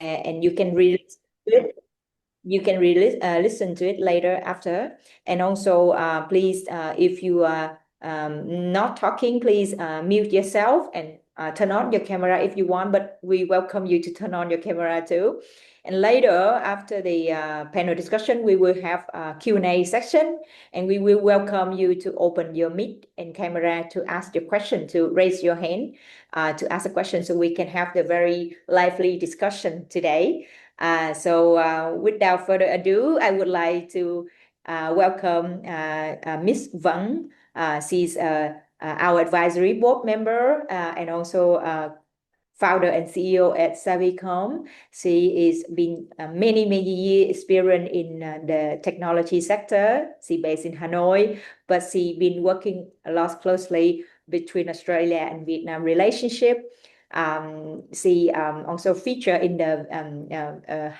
and you can listen to it later after. And also, please, if you are not talking, please mute yourself and turn on your camera if you want, but we welcome you to turn on your camera too. And later, after the panel discussion, we will have a Q&A section, and we will welcome you to open your mic and camera to ask your question, to raise your hand to ask a question, so we can have the very lively discussion today. So without further ado, I would like to welcome Miss Vân. She's our advisory board member and also founder and CEO at Savicom. She is been many years experience in the technology sector. She based in Hanoi, but she been working a lot closely between Australia and Vietnam relationship. She also featured in the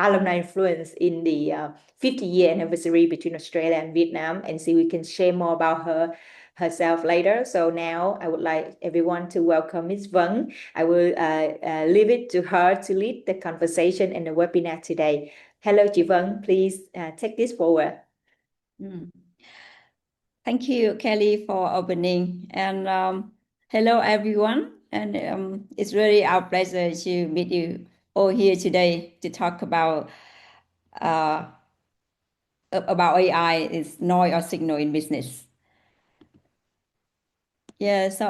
alumni influence in the 50-year anniversary between Australia and Vietnam, and we can share more about herself later. So now I would like everyone to welcome Ms. Vân. I will leave it to her to lead the conversation and the webinar today. Hello, chị Vân, please take this forward. Thank you, Kelly, for opening. And hello, everyone. And it's really our pleasure to meet you all here today to talk about AI, is noise or signal in business. Yeah, so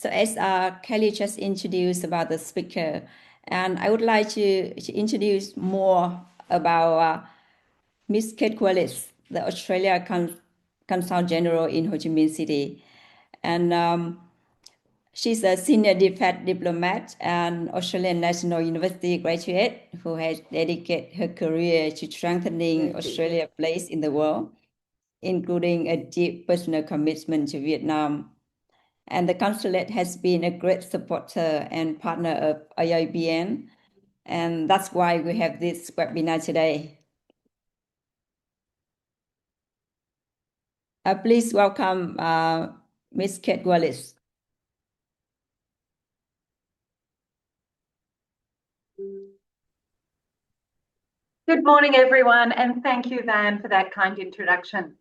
as Kelly just introduced about the speaker, and I would like to introduce more about Miss Kate Wallis, the Australia Consul General in Ho Chi Minh City. And she's a senior diplomat and Australian National University graduate who has dedicated her career to strengthening Australia's place in the world, including a deep personal commitment to Vietnam. And the consulate has been a great supporter and partner of AABN, and that's why we have this webinar today. Please welcome Ms. Kate Wallis. Good morning, everyone, and thank you, Van, for that kind introduction.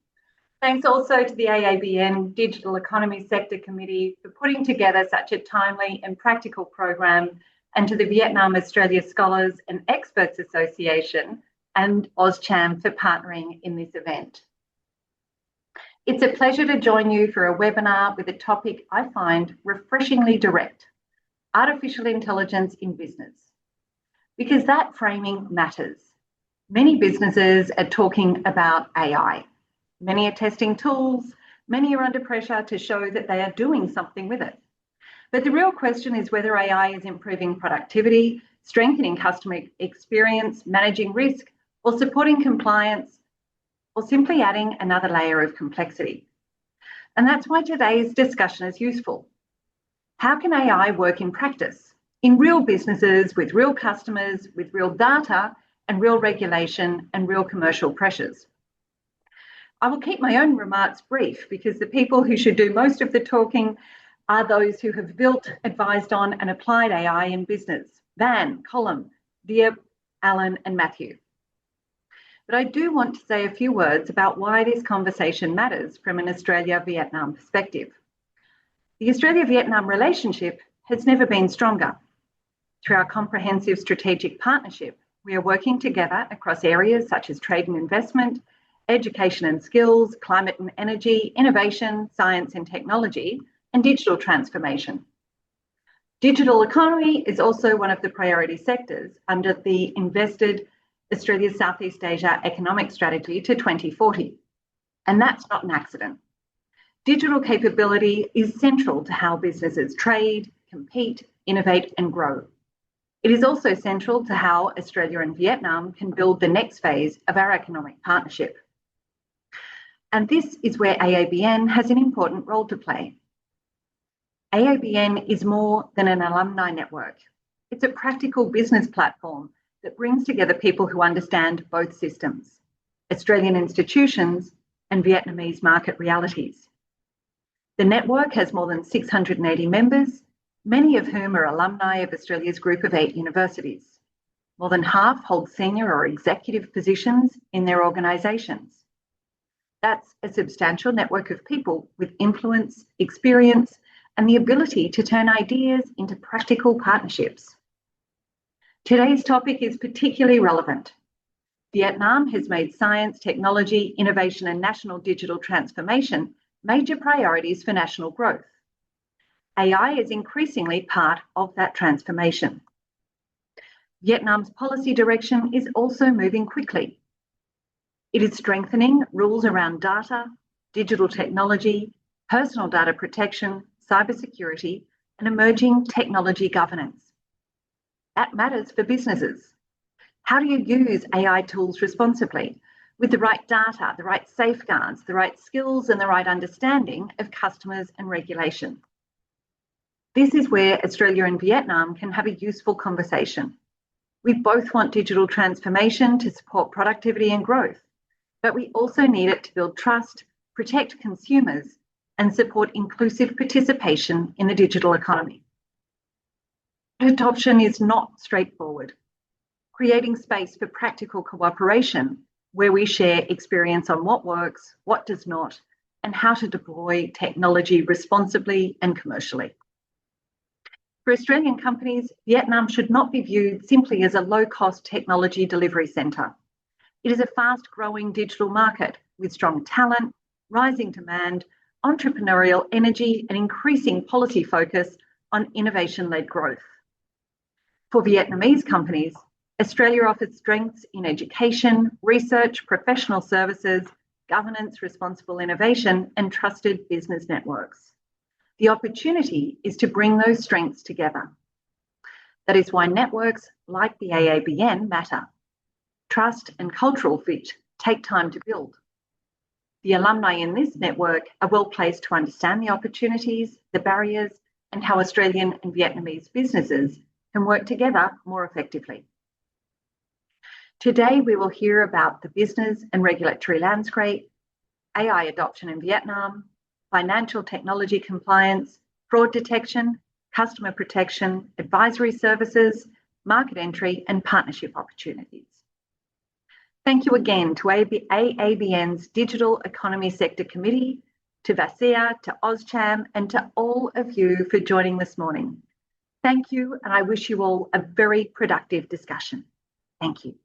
Thanks also to the AABN Digital Economy Sector Committee for putting together such a timely and practical program, and to the Vietnam Australia Scholars and Experts Association and AusCham for partnering in this event. It's a pleasure to join you for a webinar with a topic I find refreshingly direct: artificial intelligence in business. Because that framing matters. Many businesses are talking about AI. Many are testing tools. Many are under pressure to show that they are doing something with it. But the real question is whether AI is improving productivity, strengthening customer experience, managing risk, or supporting compliance, or simply adding another layer of complexity. And that's why today's discussion is useful. How can AI work in practice, in real businesses, with real customers, with real data, and real regulation and real commercial pressures? I will keep my own remarks brief because the people who should do most of the talking are those who have built, advised on and applied AI in business: Van, Colm, Diep, Alan and Matthew. But I do want to say a few words about why this conversation matters from an Australia-Vietnam perspective. The Australia-Vietnam relationship has never been stronger. Through our comprehensive strategic partnership, we are working together across areas such as trade and investment, education and skills, climate and energy, innovation, science and technology, and digital transformation. Digital economy is also one of the priority sectors under the invested Australia Southeast Asia Economic Strategy to 2040. And that's not an accident. Digital capability is central to how businesses trade, compete, innovate and grow. It is also central to how Australia and Vietnam can build the next phase of our economic partnership. And this is where AABN has an important role to play. AABN is more than an alumni network. It's a practical business platform that brings together people who understand both systems, Australian institutions and Vietnamese market realities. The network has more than 680 members, many of whom are alumni of Australia's Group of 8 universities. More than half hold senior or executive positions in their organisations. That's a substantial network of people with influence, experience, and the ability to turn ideas into practical partnerships. Today's topic is particularly relevant. Vietnam has made science, technology, innovation, and national digital transformation major priorities for national growth. AI is increasingly part of that transformation. Vietnam's policy direction is also moving quickly. It is strengthening rules around data, digital technology, personal data protection, cybersecurity, and emerging technology governance. That matters for businesses. How do you use AI tools responsibly with the right data, the right safeguards, the right skills, and the right understanding of customers and regulation? This is where Australia and Vietnam can have a useful conversation. We both want digital transformation to support productivity and growth, but we also need it to build trust, protect consumers, and support inclusive participation in the digital economy. Adoption is not straightforward. Creating space for practical cooperation where we share experience on what works, what does not, and how to deploy technology responsibly and commercially. For Australian companies, Vietnam should not be viewed simply as a low-cost technology delivery centre. It is a fast-growing digital market with strong talent, rising demand, entrepreneurial energy, and increasing policy focus on innovation-led growth. For Vietnamese companies, Australia offers strengths in education, research, professional services, governance, responsible innovation, and trusted business networks. The opportunity is to bring those strengths together. That is why networks like the AABN matter. Trust and cultural fit take time to build. The alumni in this network are well placed to understand the opportunities, the barriers, and how Australian and Vietnamese businesses can work together more effectively. Today, we will hear about the business and regulatory landscape, AI adoption in Vietnam, financial technology compliance, fraud detection, customer protection, advisory services, market entry, and partnership opportunities. Thank you again to AABN's Digital Economy Sector Committee, to VASEA, to AusCham, and to all of you for joining this morning. Thank you, and I wish you all a very productive discussion. Thank you.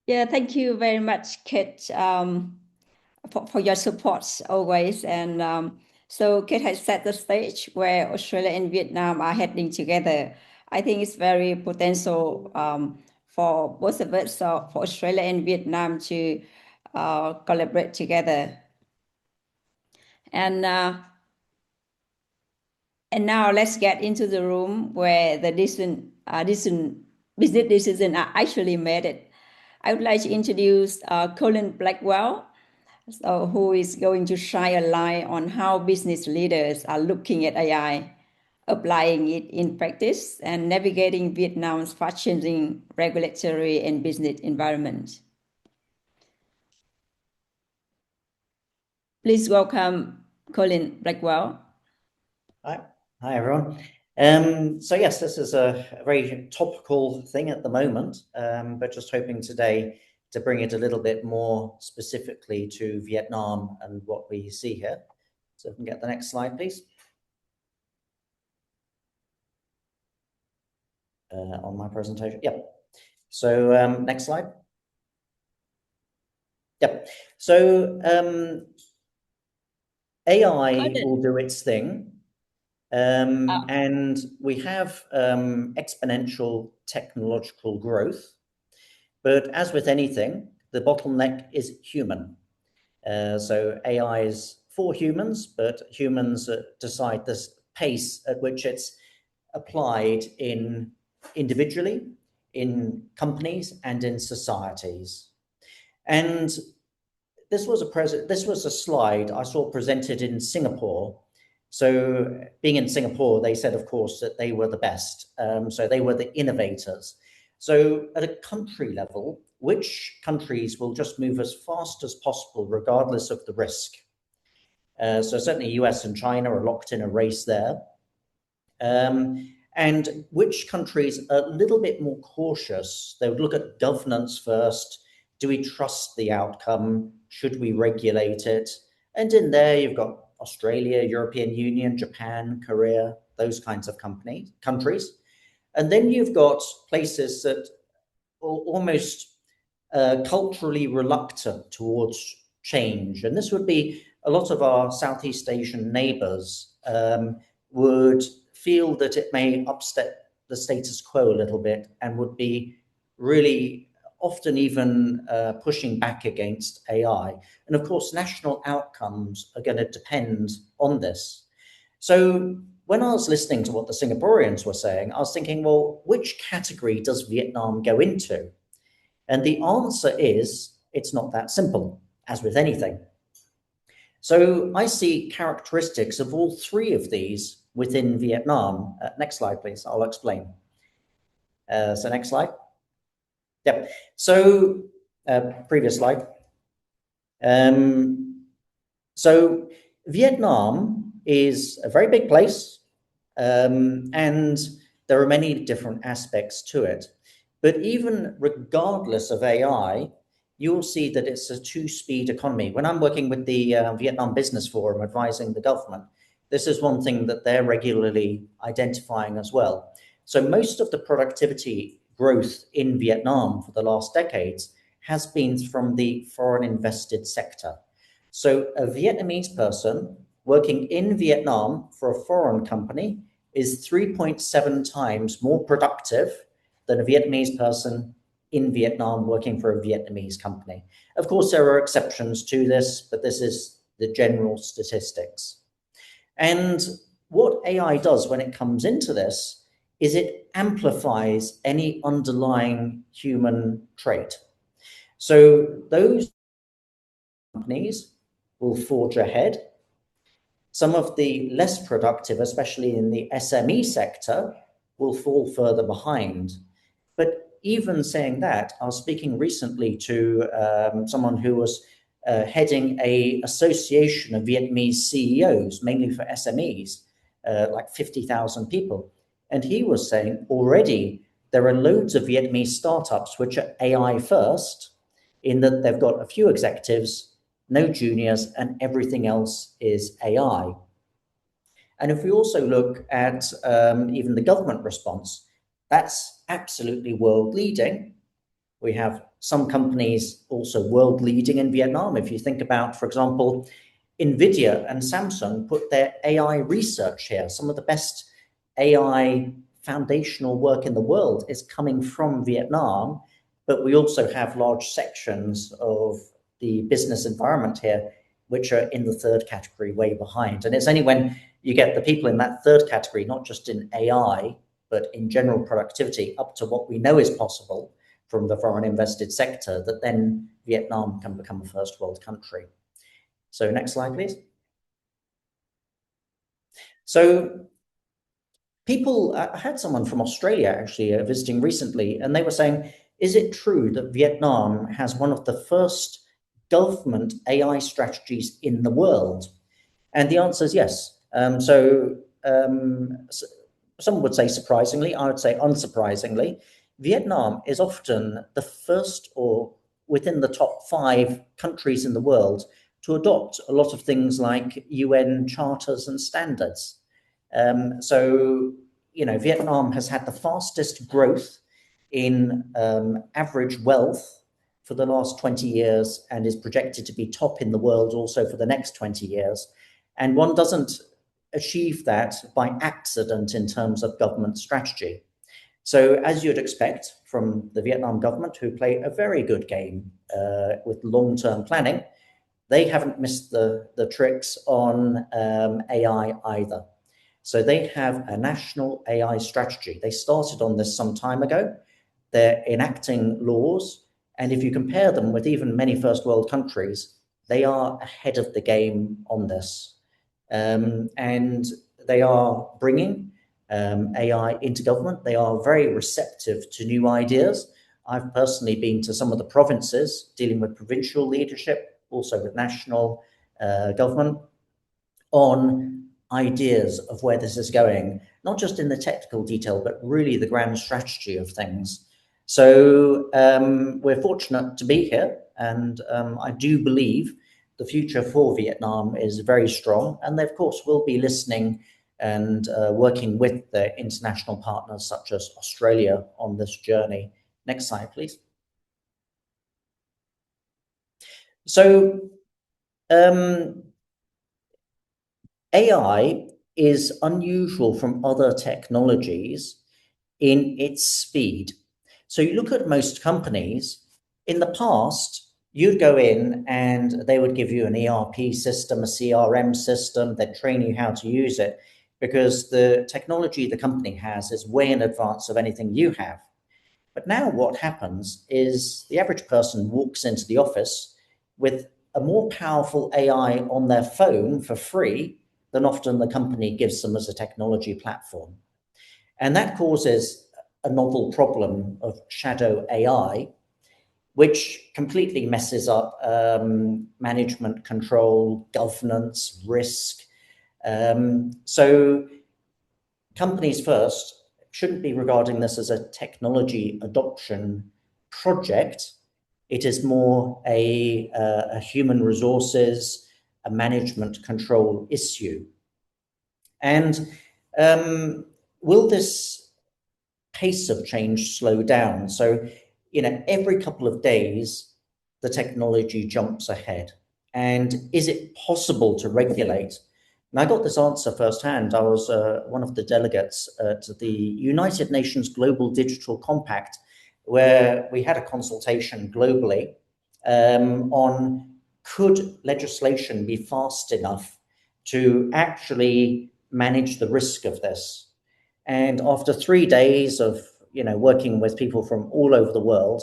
Yeah, thank you very much, Kate, for your support always. And so Kate has set the stage where Australia and Vietnam are heading together. I think it's very potential for both of us, so for Australia and Vietnam to collaborate together. And now let's get into the room where the business decisions are actually made. I would like to introduce Colin Blackwell, who is going to shine a light on how business leaders are looking at AI, applying it in practice, and navigating Vietnam's fast-changing regulatory and business environment. Please welcome Colin Blackwell. Hi everyone. So yes, this is a very topical thing at the moment, but just hoping today to bring it a little bit more specifically to Vietnam and what we see here. So if we can get the next slide, please. On my presentation, yep. So next slide. Yep. So AI will do its thing. And we have exponential technological growth, but as with anything, the bottleneck is human. So AI is for humans, but humans decide the pace at which it's applied individually, in companies, and in societies. And this was a slide I saw presented in Singapore. So being in Singapore, they said, of course, that they were the best. So they were the innovators. So at a country level, which countries will just move as fast as possible, regardless of the risk? So certainly US and China are locked in a race there. And which countries are a little bit more cautious? They would look at governance first. Do we trust the outcome? Should we regulate it? And in there, you've got Australia, European Union, Japan, Korea, those kinds of countries. And then you've got places that are almost culturally reluctant towards change. And this would be a lot of our Southeast Asian neighbors would feel that it may upset the status quo a little bit and would be really often even pushing back against AI. And of course, national outcomes are going to depend on this. So when I was listening to what the Singaporeans were saying, I was thinking, well, which category does Vietnam go into? And the answer is, it's not that simple, as with anything. So I see characteristics of all three of these within Vietnam. Next slide, please. I'll explain. So next slide. Yep. So previous slide. So Vietnam is a very big place, and there are many different aspects to it. But even regardless of AI, you'll see that it's a two-speed economy. When I'm working with the Vietnam Business Forum advising the government, this is one thing that they're regularly identifying as well. So most of the productivity growth in Vietnam for the last decades has been from the foreign invested sector. So a Vietnamese person working in Vietnam for a foreign company is 3.7 times more productive than a Vietnamese person in Vietnam working for a Vietnamese company. Of course, there are exceptions to this, but this is the general statistics. And what AI does when it comes into this is it amplifies any underlying human trait. So those companies will forge ahead. Some of the less productive, especially in the SME sector, will fall further behind. But even saying that, I was speaking recently to someone who was heading an association of Vietnamese CEOs, mainly for SMEs, like 50,000 people. And he was saying already there are loads of Vietnamese startups which are AI first, in that they've got a few executives, no juniors, and everything else is AI. And if we also look at even the government response, that's absolutely world leading. We have some companies also world leading in Vietnam. If you think about, for example, NVIDIA and Samsung put their AI research here. Some of the best AI foundational work in the world is coming from Vietnam, but we also have large sections of the business environment here, which are in the third category, way behind. And it's only when you get the people in that third category, not just in AI, but in general productivity, up to what we know is possible from the foreign invested sector, that then Vietnam can become a first world country. So next slide, please. So people, I had someone from Australia actually visiting recently, and they were saying, is it true that Vietnam has one of the first government AI strategies in the world? And the answer is yes. Some would say surprisingly, I would say unsurprisingly, Vietnam is often the first or within the top 5 countries in the world to adopt a lot of things like UN charters and standards. Vietnam has had the fastest growth in average wealth for the last 20 years and is projected to be top in the world also for the next 20 years. And one doesn't achieve that by accident in terms of government strategy. So as you'd expect from the Vietnam government, who play a very good game with long-term planning, they haven't missed the tricks on AI either. So they have a national AI strategy. They started on this some time ago. They're enacting laws. And if you compare them with even many first world countries, they are ahead of the game on this. And they are bringing AI into government. They are very receptive to new ideas. I've personally been to some of the provinces dealing with provincial leadership, also with national government. on ideas of where this is going, not just in the technical detail, but really the grand strategy of things. So we're fortunate to be here, and I do believe the future for Vietnam is very strong, and they, of course, will be listening and working with their international partners such as Australia on this journey. Next slide, please. So AI is unusual from other technologies in its speed. So you look at most companies, in the past, you'd go in and they would give you an ERP system, a CRM system, they'd train you how to use it, because the technology the company has is way in advance of anything you have. But now what happens is the average person walks into the office with a more powerful AI on their phone for free than often the company gives them as a technology platform. And that causes a novel problem of shadow AI, which completely messes up management control, governance, risk. So companies first shouldn't be regarding this as a technology adoption project. It is more a human resources, a management control issue. And will this pace of change slow down? So, every couple of days, the technology jumps ahead. And is it possible to regulate? And I got this answer firsthand. I was one of the delegates to the United Nations Global Digital Compact, where we had a consultation globally on could legislation be fast enough to actually manage the risk of this. And after 3 days of working with people from all over the world,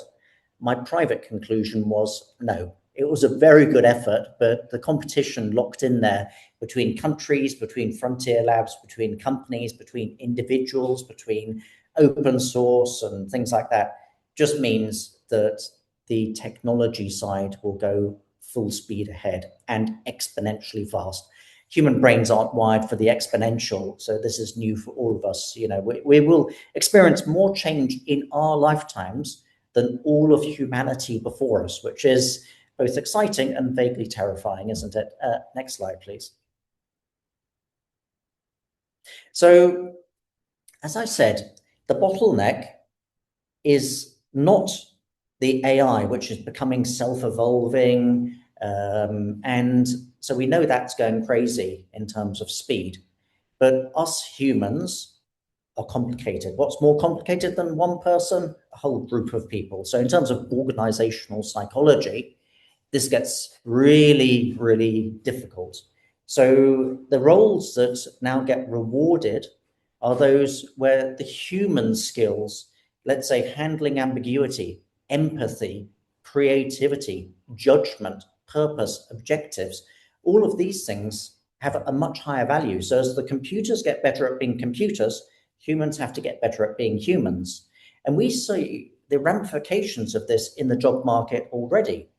my private conclusion was no. It was a very good effort, but the competition locked in there between countries, between frontier labs, between companies, between individuals, between open source and things like that, just means that the technology side will go full speed ahead and exponentially fast. Human brains aren't wired for the exponential, so this is new for all of us. We will experience more change in our lifetimes than all of humanity before us, which is both exciting and vaguely terrifying, isn't it? Next slide, please. So, as I said, the bottleneck is not the AI, which is becoming self-evolving, and so we know that's going crazy in terms of speed. But us humans are complicated. What's more complicated than one person? A whole group of people. So in terms of organizational psychology, this gets really, really difficult. So the roles that now get rewarded are those where the human skills, let's say handling ambiguity, empathy, creativity, judgment, purpose, objectives, all of these things have a much higher value. So as the computers get better at being computers, humans have to get better at being humans. And we see the ramifications of this in the job market already.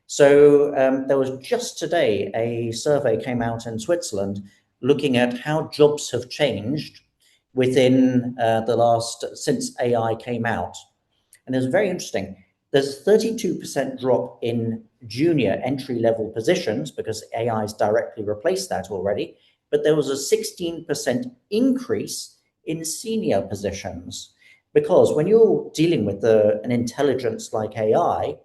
So there was just today a survey came out in Switzerland looking at how jobs have changed within since AI came out. And it was very interesting. There's a 32% drop in junior entry-level positions because AI has directly replaced that already, but there was a 16% increase in senior positions, because when you're dealing with an intelligence like AI,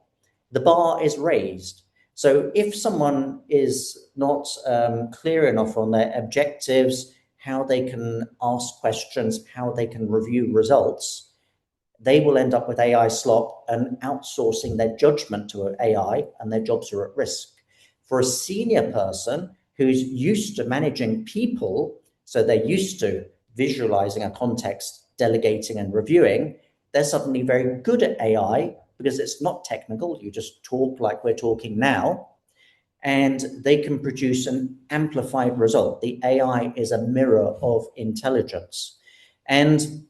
the bar is raised. So if someone is not clear enough on their objectives, how they can ask questions, how they can review results, they will end up with AI slop and outsourcing their judgment to AI, and their jobs are at risk. For a senior person who's used to managing people, so they're used to visualizing a context, delegating and reviewing, they're suddenly very good at AI because it's not technical. You just talk like we're talking now, and they can produce an amplified result. The AI is a mirror of intelligence. And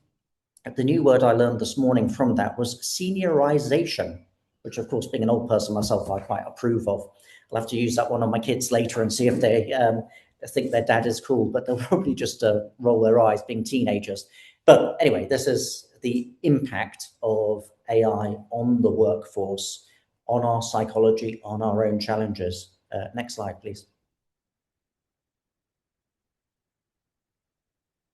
the new word I learned this morning from that was seniorization, which, of course, being an old person myself, I quite approve of. I'll have to use that one on my kids later and see if they think their dad is cool, but they'll probably just roll their eyes being teenagers. But anyway, this is the impact of AI on the workforce, on our psychology, on our own challenges. Next slide, please.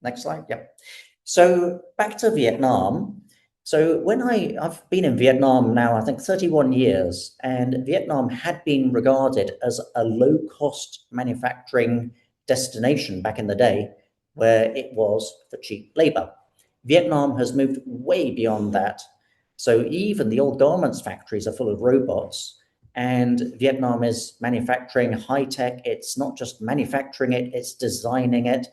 Next slide, yep. So back to Vietnam. So when I've been in Vietnam now, I think 31 years, and Vietnam had been regarded as a low-cost manufacturing destination back in the day, where it was for cheap labor. Vietnam has moved way beyond that. So even the old garments factories are full of robots, and Vietnam is manufacturing high tech. It's not just manufacturing it, it's designing it.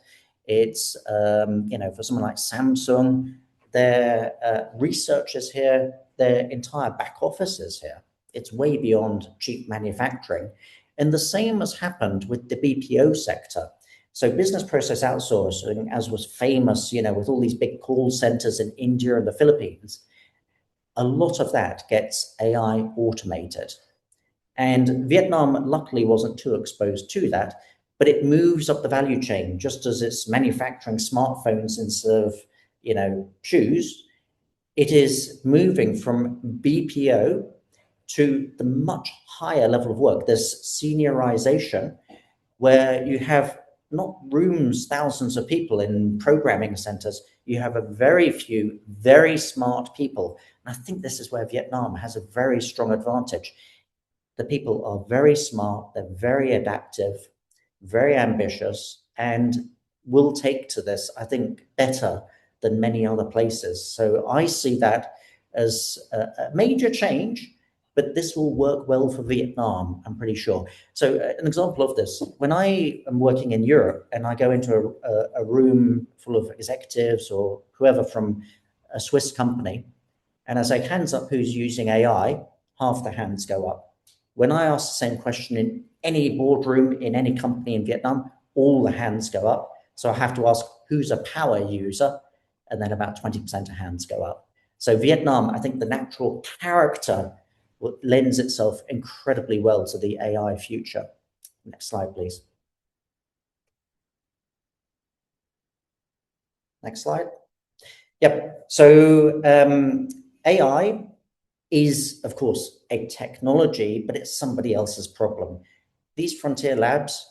It's, for someone like Samsung, their researchers here, their entire back offices here. It's way beyond cheap manufacturing. And the same has happened with the BPO sector. So business process outsourcing, as was famous, with all these big call centers in India and the Philippines, a lot of that gets AI automated. And Vietnam luckily wasn't too exposed to that, but it moves up the value chain, just as it's manufacturing smartphones instead of, shoes. It is moving from BPO to the much higher level of work. There's seniorization, where you have not rooms, thousands of people in programming centers. You have a very few, very smart people. And I think this is where Vietnam has a very strong advantage. The people are very smart, they're very adaptive, very ambitious, and will take to this, I think, better than many other places. So I see that as a major change, but this will work well for Vietnam, I'm pretty sure. So an example of this, when I am working in Europe and I go into a room full of executives or whoever from a Swiss company, and I say, hands up who's using AI, half the hands go up. When I ask the same question in any boardroom, in any company in Vietnam, all the hands go up. So I have to ask who's a power user, and then about 20% of hands go up. So Vietnam, I think the natural character lends itself incredibly well to the AI future. Next slide, please. Next slide. Yep. So AI is, of course, a technology, but it's somebody else's problem. These frontier labs,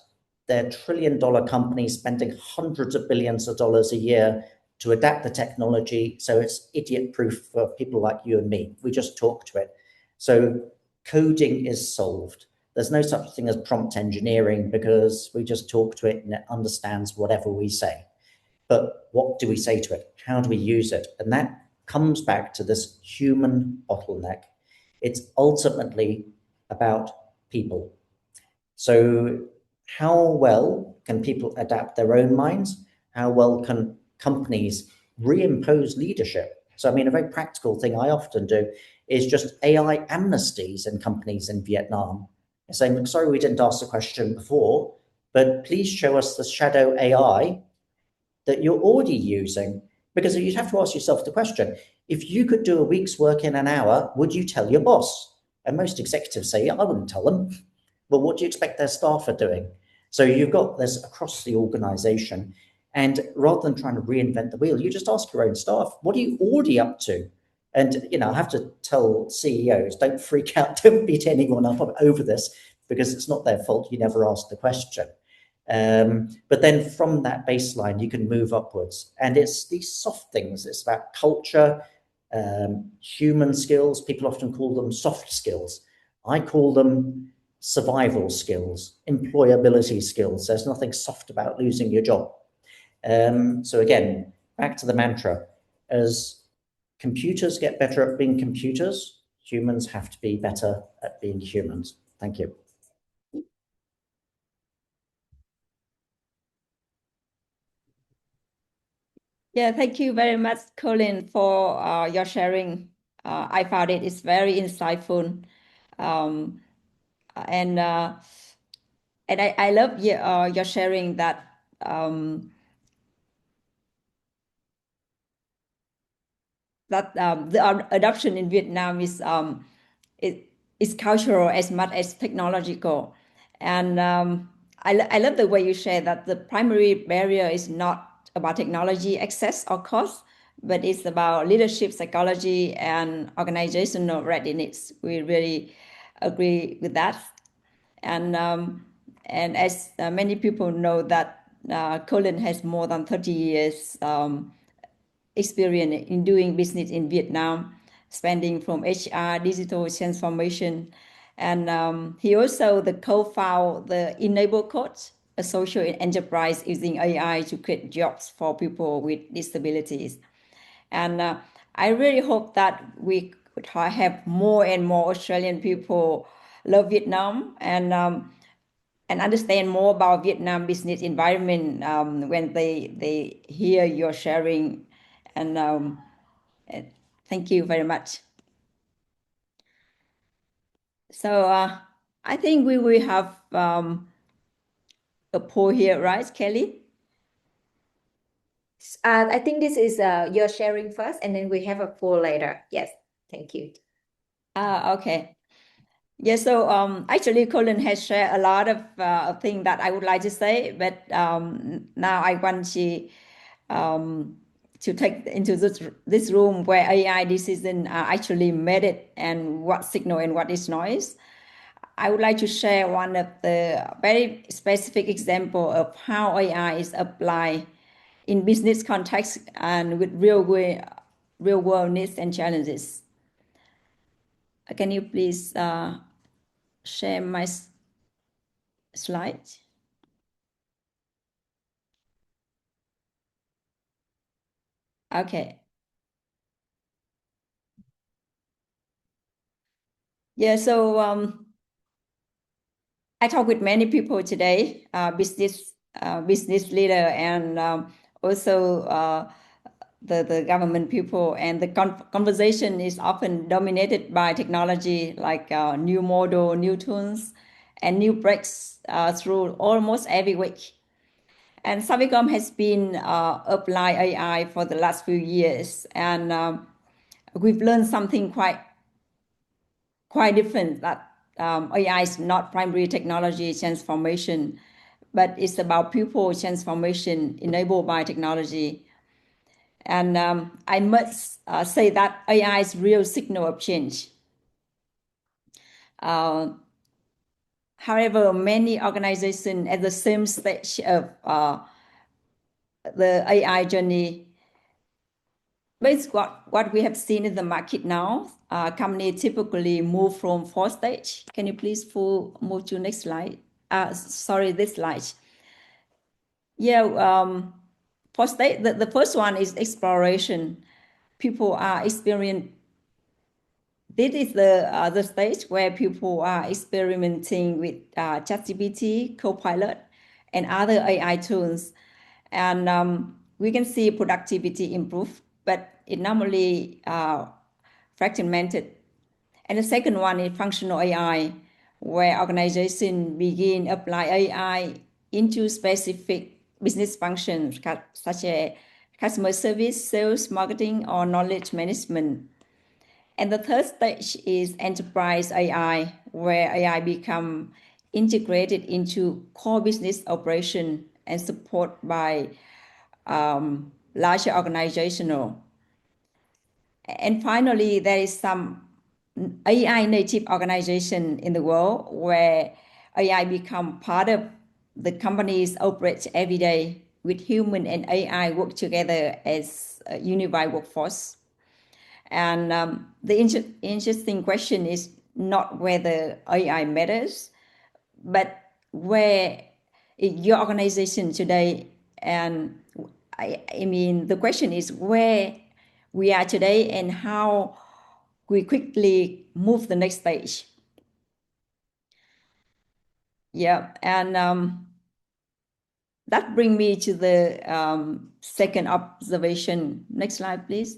they're trillion-dollar companies spending hundreds of billions of dollars a year to adapt the technology so it's idiot-proof for people like you and me. We just talk to it. So coding is solved. There's no such thing as prompt engineering because we just talk to it and it understands whatever we say. But what do we say to it? How do we use it? And that comes back to this human bottleneck. It's ultimately about people. So how well can people adapt their own minds? How well can companies reimpose leadership? So, I mean, a very practical thing I often do is just AI amnesties in companies in Vietnam. Saying, look, sorry, we didn't ask the question before, but please show us the shadow AI that you're already using. Because you'd have to ask yourself the question, if you could do a week's work in an hour, would you tell your boss? And most executives say, I wouldn't tell them. Well, what do you expect their staff are doing? So you've got this across the organization. And rather than trying to reinvent the wheel, you just ask your own staff, what are you already up to? And, I have to tell CEOs, don't freak out, don't beat anyone up over this, because it's not their fault. You never asked the question. But then from that baseline, you can move upwards. And it's these soft things. It's about culture, human skills. People often call them soft skills. I call them survival skills, employability skills. There's nothing soft about losing your job. So again, back to the mantra, as computers get better at being computers, humans have to be better at being humans. Thank you. Yeah, thank you very much, Colin, for your sharing. I found it's very insightful, and I love your sharing that the adoption in Vietnam is cultural as much as technological, and I love the way you share that the primary barrier is not about technology access or cost, but it's about leadership psychology and organizational readiness. We really agree with that. And as many people know that Colin has more than 30 years experience in doing business in Vietnam, spanning from HR, digital transformation, and he also the co-found the Enable Coach, a social enterprise using AI to create jobs for people with disabilities. And I really hope that we could have more and more Australian people love Vietnam and understand more about Vietnam business environment when they hear your sharing. And thank you very much. So I think we will have a poll here, right, Kelly? I think this is your sharing first, and then we have a poll later. Yes, thank you. Okay. Yeah, so actually Colin has shared a lot of things that I would like to say, but now I want to take into this room where AI decisions are actually made it and what signal and what is noise. I would like to share one of the very specific example of how AI is applied in business context and with real world needs and challenges. Can you please share my slide? Okay. Yeah, so I talk with many people today, business leader, and also the government people, and the conversation is often dominated by technology, like new model, new tools, and new breaks through almost every week. And Savicom has been applying AI for the last few years, and we've learned something quite different, that AI is not primary technology transformation, but it's about people transformation enabled by technology. And I must say that AI is real signal of change. However, many organizations at the same stage of the AI journey, based what we have seen in the market now, companies typically move from 4 stage. Can you please move to next slide? Sorry, this slide. Yeah, 4 stage. The first one is exploration. People are experiencing. This is the stage where people are experimenting with ChatGPT, Copilot, and other AI tools, and we can see productivity improve, but it normally fragmented. And the second one is functional AI, where organizations begin apply AI into specific business functions such as customer service, sales, marketing, or knowledge management. And the third stage is enterprise AI, where AI become integrated into core business operation and support by larger organizational. And finally, there is some AI native organization in the world where AI become part of the companies operate every day, with human and AI work together as a unified workforce. And the interesting question is not whether AI matters, but where is your organization today. And I mean, the question is where we are today and how we quickly move the next stage. Yeah, and that brings me to the second observation. Next slide, please.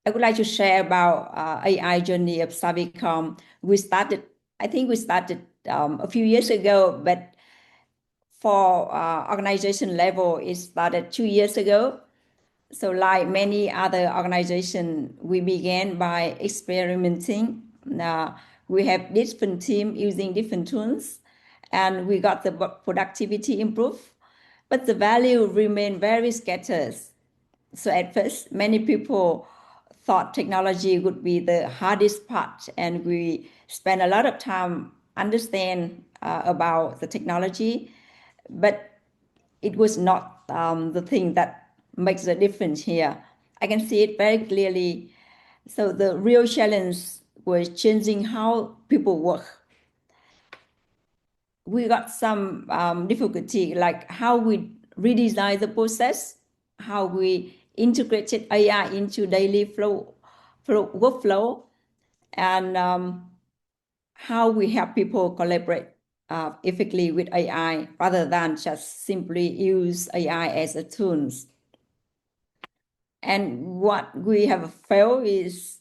I would like to share about AI journey of Savicom. I think we started a few years ago, but for organization level, it started 2 years ago. So like many other organizations, we began by experimenting we have different team using different tools, and we got the productivity improved, but the value remained very scattered. So at first, many people thought technology would be the hardest part, and we spent a lot of time understand about the technology, but it was not the thing that makes the difference here. I can see it very clearly. So the real challenge was changing how people work. We got some difficulty, like how we redesign the process, how we integrated AI into daily workflow, and how we help people collaborate effectively with AI rather than just simply use AI as a tool. And what we have failed is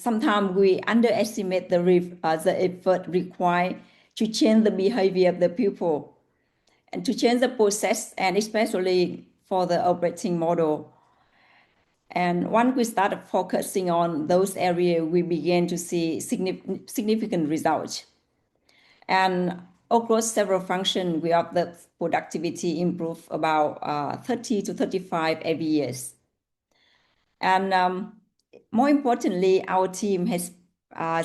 sometimes we underestimate the effort required to change the behavior of the people and to change the process, and especially for the operating model. And once we started focusing on those areas, we began to see significant results. And across several functions, we observed productivity improve about 30 to 35 every year. And more importantly, our team has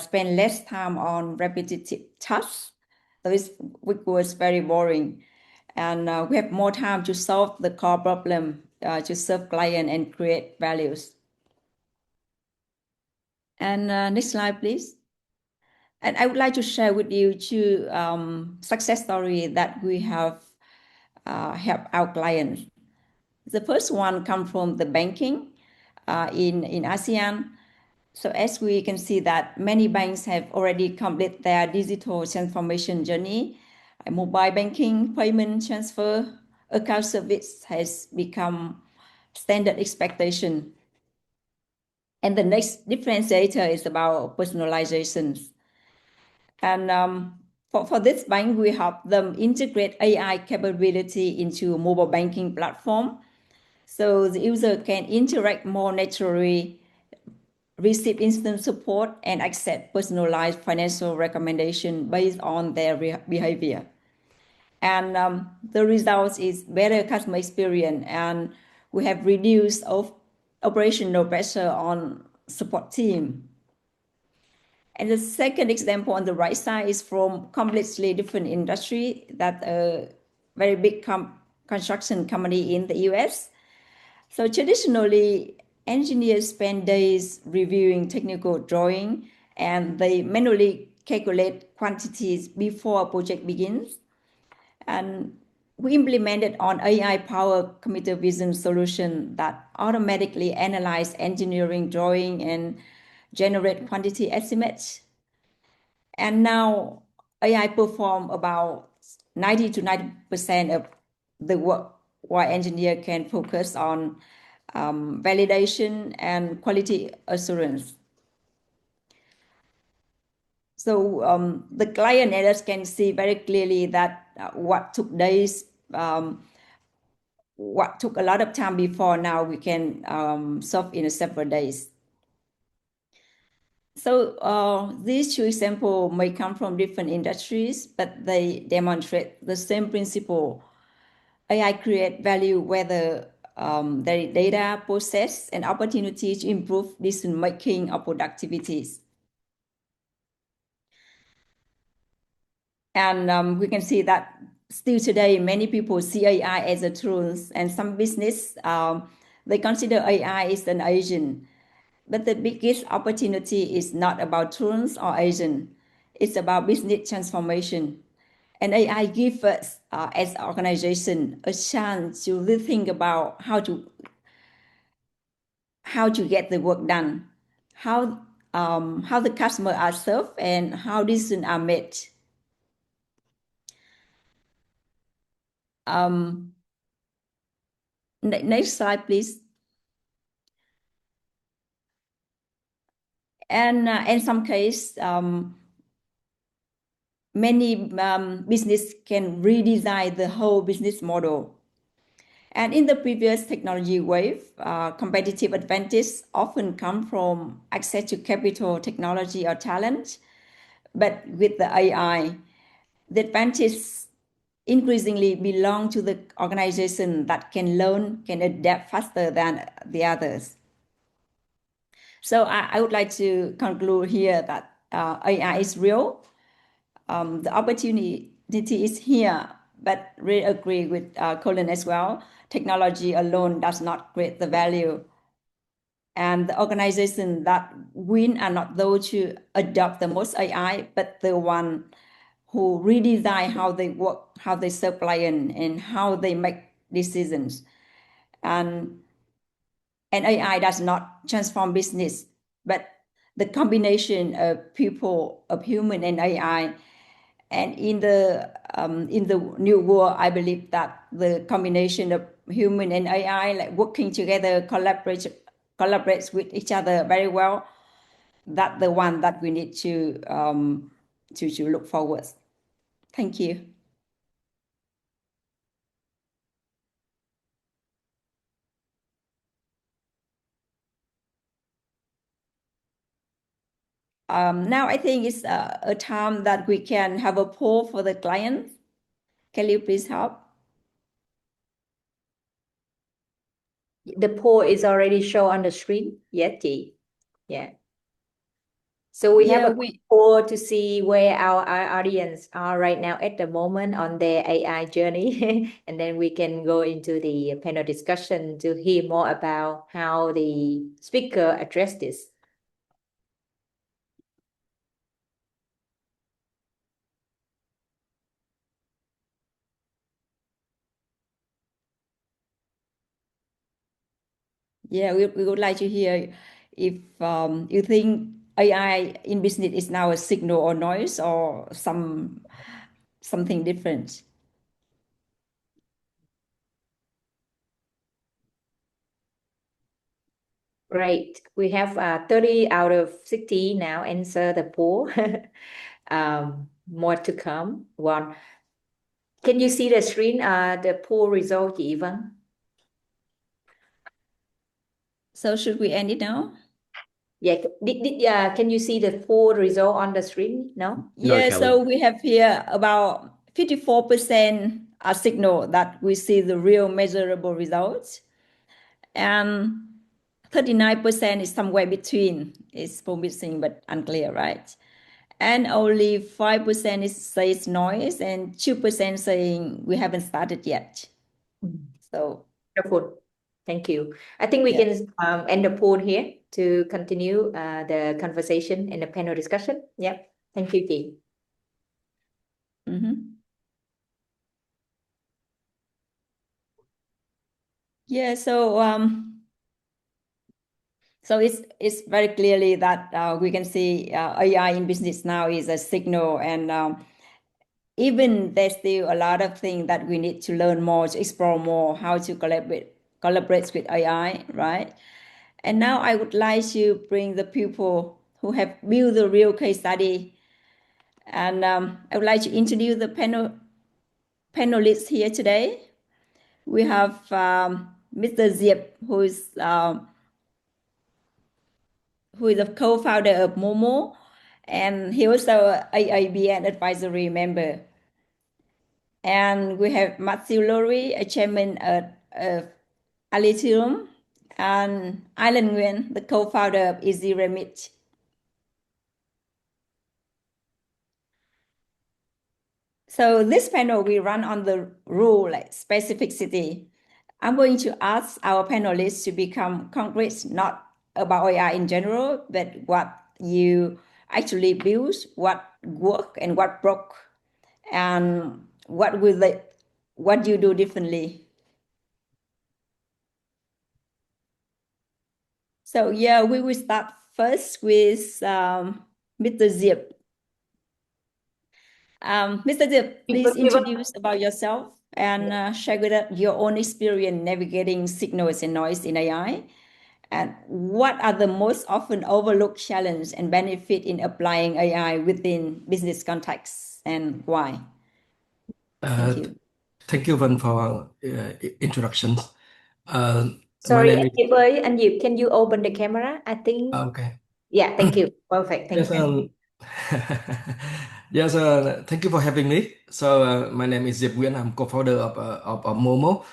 spent less time on repetitive tasks, which was very boring. And we have more time to solve the core problem, to serve client and create values. And next slide, please. And I would like to share with you two success stories that we have helped our clients. The first one comes from the banking in ASEAN. So as we can see that many banks have already completed their digital transformation journey. Mobile banking, payment transfer, account service has become standard expectation. And the next differentiator is about personalization. And for this bank, we help them integrate AI capability into a mobile banking platform, so the user can interact more naturally, receive instant support, and accept personalized financial recommendation based on their behavior. And the result is better customer experience, and we have reduced operational pressure on support team. And the second example on the right side is from completely different industry, that a very big construction company in the US. So traditionally, engineers spend days reviewing technical drawing, and they manually calculate quantities before a project begins. And we implemented on AI-powered computer vision solution that automatically analyze engineering drawing and generate quantity estimates. And now AI perform about 90 to 90% of the work, while engineer can focus on validation and quality assurance. So the client and us can see very clearly that what took days, what took a lot of time before, now we can solve in several days. So these two examples may come from different industries, but they demonstrate the same principle. AI create value whether there is data, process, and opportunity to improve decision-making or productivities. And we can see that still today, many people see AI as a tool, and some business, they consider AI as an agent. But the biggest opportunity is not about tools or agent. It's about business transformation. And AI gives us, as an organization, a chance to really think about how to get the work done, how the customer are served, and how decisions are made. Next slide, please. And in some case, many business can redesign the whole business model. And in the previous technology wave, competitive advantage often come from access to capital, technology, or talent. But with the AI, the advantage increasingly belong to the organization that can learn, can adapt faster than the others. So I would like to conclude here that AI is real. The opportunity is here, but really agree with Colin as well. Technology alone does not create the value. And the organization that win are not those who adopt the most AI, but the one who redesign how they work, how they serve client, and how they make decisions. And AI does not transform business, but the combination of people, of human and AI. And in the new world, I believe that the combination of human and AI, like working together, collaborates with each other very well. That's the one that we need to look forward. Thank you. Now I think it's a time that we can have a poll for the clients. Can you please help? The poll is already shown on the screen. Yes, chị. Yeah. So we have a poll to see where our audience are right now at the moment on their AI journey. And then we can go into the panel discussion to hear more about how the speaker addressed this. Yeah, we would like to hear if you think AI in business is now a signal or noise or something different. Great. We have 30 out of 60 now answer the poll. More to come. One. Can you see the screen, the poll result, chị Yvonne? So should we end it now? Yeah. Can you see the poll result on the screen? No? Yeah, so we have here about 54% a signal that we see the real measurable results. And 39% is somewhere between. It's promising but unclear, right? And only 5% says noise and 2% saying we haven't started yet. So wonderful. Thank you. I think we can end the poll here to continue the conversation and the panel discussion. Yeah. Thank you, chị. Yeah, so it's very clearly that we can see AI in business now is a signal, and even there's still a lot of things that we need to learn more, to explore more, how to collaborate with AI, right? And now I would like to bring the people who have built the real case study, and I would like to introduce the panelists here today. We have Mr. Diep, who is the co-founder of Momo, and he also an AABN advisory member. And we have Matthew Lowry, a chairman of Alitium, and Alan Nguyen, the co-founder of Easy Remit. So this panel we run on the rule like specificity. I'm going to ask our panelists to become concrete, not about AI in general, but what you actually build, what worked and what broke, and what you do differently. So yeah, we will start first with Mr. Diep. Mr. Diep, please introduce about yourself and share with us your own experience navigating signals and noise in AI. And what are the most often overlooked challenges and benefit in applying AI within business contexts, and why? Thank you. Thank you, Vân, for introductions. My Sorry, name is Diệp ơi, anh Diệp, can you open the camera? I think, okay. yeah, thank you. Perfect, thank Yes, you. yes. Thank you for having me. So, my name is Diệp Nguyễn. I'm co-founder of Momo.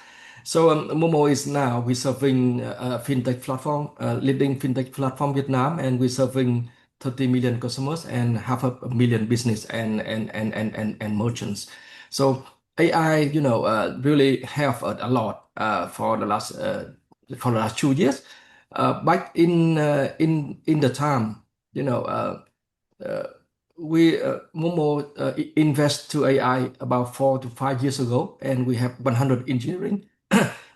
So, Momo is now we're serving a fintech platform, leading fintech platform Vietnam, and we're serving 30 million customers and half a million business and merchants. So, AI, really helped a lot for the last 2 years. Back in the time, you know. We Momo invest to AI about 4 to 5 years ago, and we have 100 engineering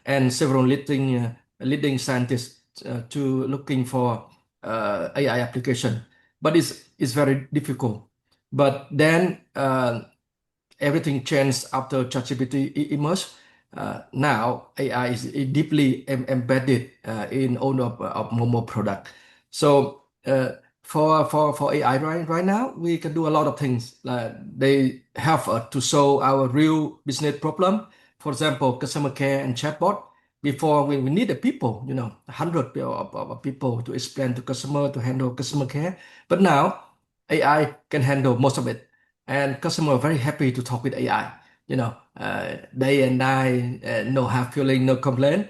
and several leading scientists to looking for AI application. But it's very difficult. But then everything changed after ChatGPT emerged. Now AI is deeply embedded in all of Momo product. So for AI right now, we can do a lot of things. They help us to solve our real business problem. For example, customer care and chatbot. Before we need the people, 100 of people to explain to customer to handle customer care. But now AI can handle most of it, and customer are very happy to talk with AI. Day and night, no hard feeling, no complaint.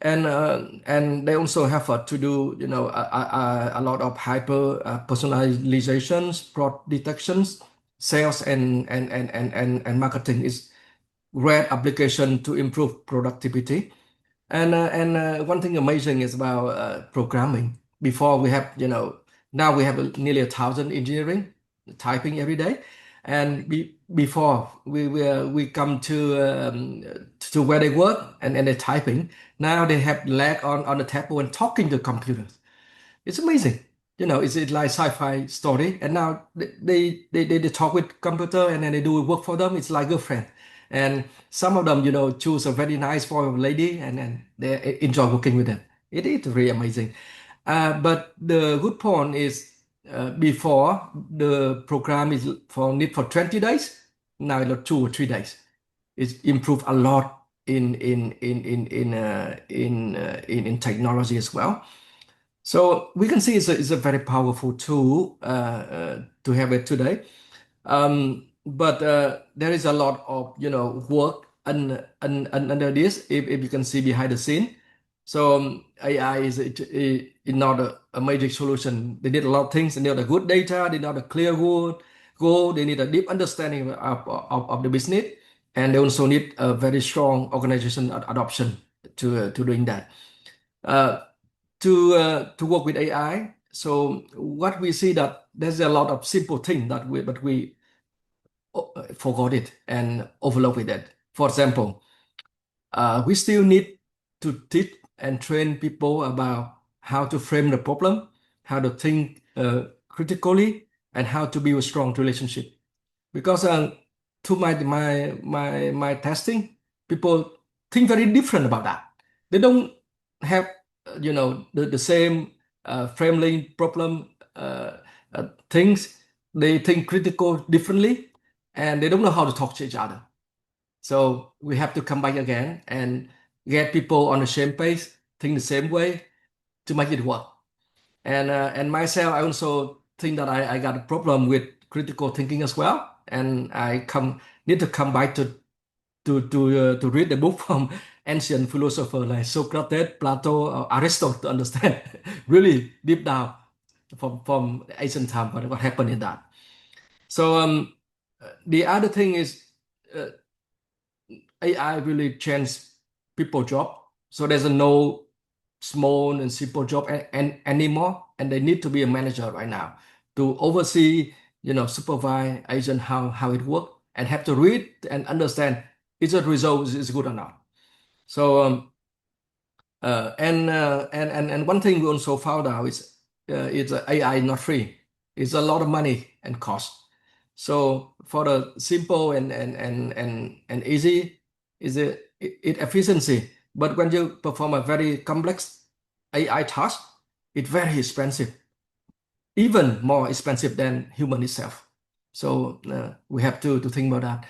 And they also have to do a lot of hyper personalizations, fraud detections, sales and marketing is great application to improve productivity. And one thing amazing is about programming. Before we have now we have nearly 1,000 engineering typing every day, and before we come to where they work and they're typing. Now they have leg on the table and talking to computers. It's amazing. It's like sci-fi story. And now they talk with computer and then they do work for them. It's like girlfriend. And some of them, choose a very nice for a lady and then they enjoy working with them. It is really amazing. But the good point is before the program is need for 20 days. Now it's 2 or 3 days. It's improved a lot in technology as well. So we can see it's a very powerful tool to have it today. But there is a lot of work under this. If you can see behind the scene, so AI is not a major solution. They need a lot of things. They need a good data. They need a clear goal. They need a deep understanding of the business, and they also need a very strong organization adoption to doing that. To work with AI. So what we see that there's a lot of simple things but we forgot it and overlook with it. For example, we still need to teach and train people about how to frame the problem, how to think critically, and how to build a strong relationship. Because to my testing, people think very different about that. They don't have the same framing problem things. They think critical differently, and they don't know how to talk to each other. So we have to come back again and get people on the same page, think the same way to make it work. And myself, I also think that I got a problem with critical thinking as well, and I need to come back to read the book from ancient philosophers like Socrates, Plato, or Aristotle to understand really deep down from ancient time what happened in that. So the other thing is AI really changed people's job. So there's no small and simple job anymore, and they need to be a manager right now to oversee, supervise agent how it works, and have to read and understand if the result is good or not. So and one thing we also found out is it's AI not free. It's a lot of money and cost. So for the simple and easy is it efficiency. But when you perform a very complex AI task, it's very expensive, even more expensive than human itself. So we have to think about that.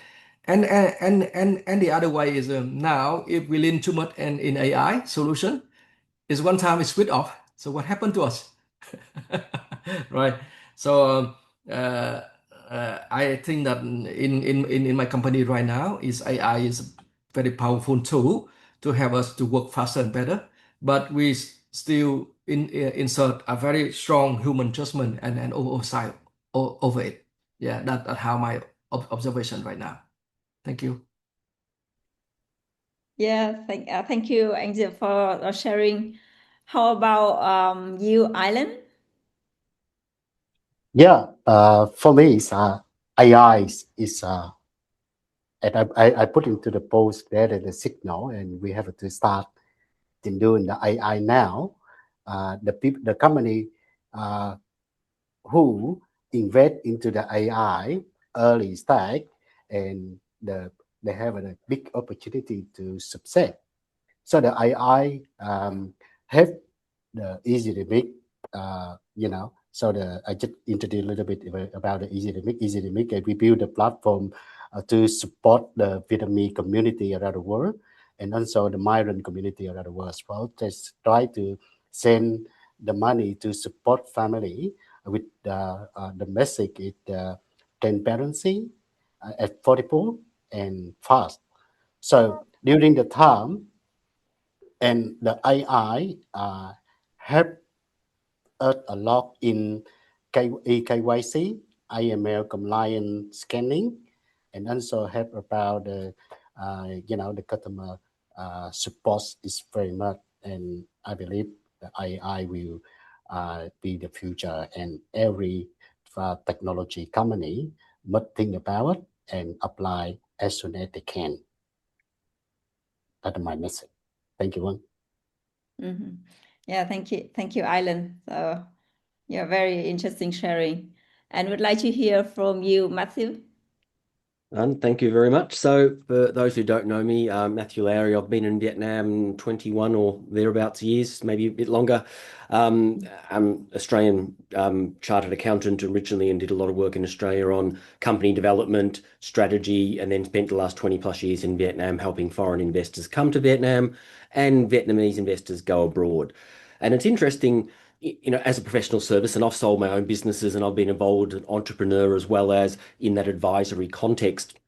And the other way is now if we lean too much in AI solution, is one time it switch off. So what happened to us? Right. So I think that in my company right now is AI is a very powerful tool to help us to work faster and better. But we still insert a very strong human judgment and oversight over it. Yeah, that's how my observation right now. Thank you. Yeah, thank you, Angel, for sharing. How about you, Island? Yeah, for me, it's AI is and I put into the post there the signal, and we have to start in doing the AI now. The company who invest into the AI early stage, and they have a big opportunity to succeed. So the AI have the easy to make, So I just introduced a little bit about the easy to make. Easy to make, and we build a platform to support the Vietnamese community around the world, and also the migrant community around the world as well. Just try to send the money to support family with the message is transparency, affordable, and fast. So during the time, and the AI help us a lot in KYC, AML compliance scanning, and also help about the customer support is very much. And I believe the AI will be the future, and every technology company must think about it and apply as soon as they can. That's my message. Thank you. Mm-hmm. Yeah, thank you, Island. So, yeah, very interesting sharing. And would like to hear from you, Matthew. Thank you very much. So for those who don't know me, Matthew Lowry, I've been in Vietnam 21 or thereabouts years, maybe a bit longer. I'm Australian chartered accountant originally and did a lot of work in Australia on company development, strategy, and then spent the last 20 plus years in Vietnam helping foreign investors come to Vietnam and Vietnamese investors go abroad. And it's interesting, as a professional service, and I've sold my own businesses and I've been involved as an entrepreneur as well as in that advisory context,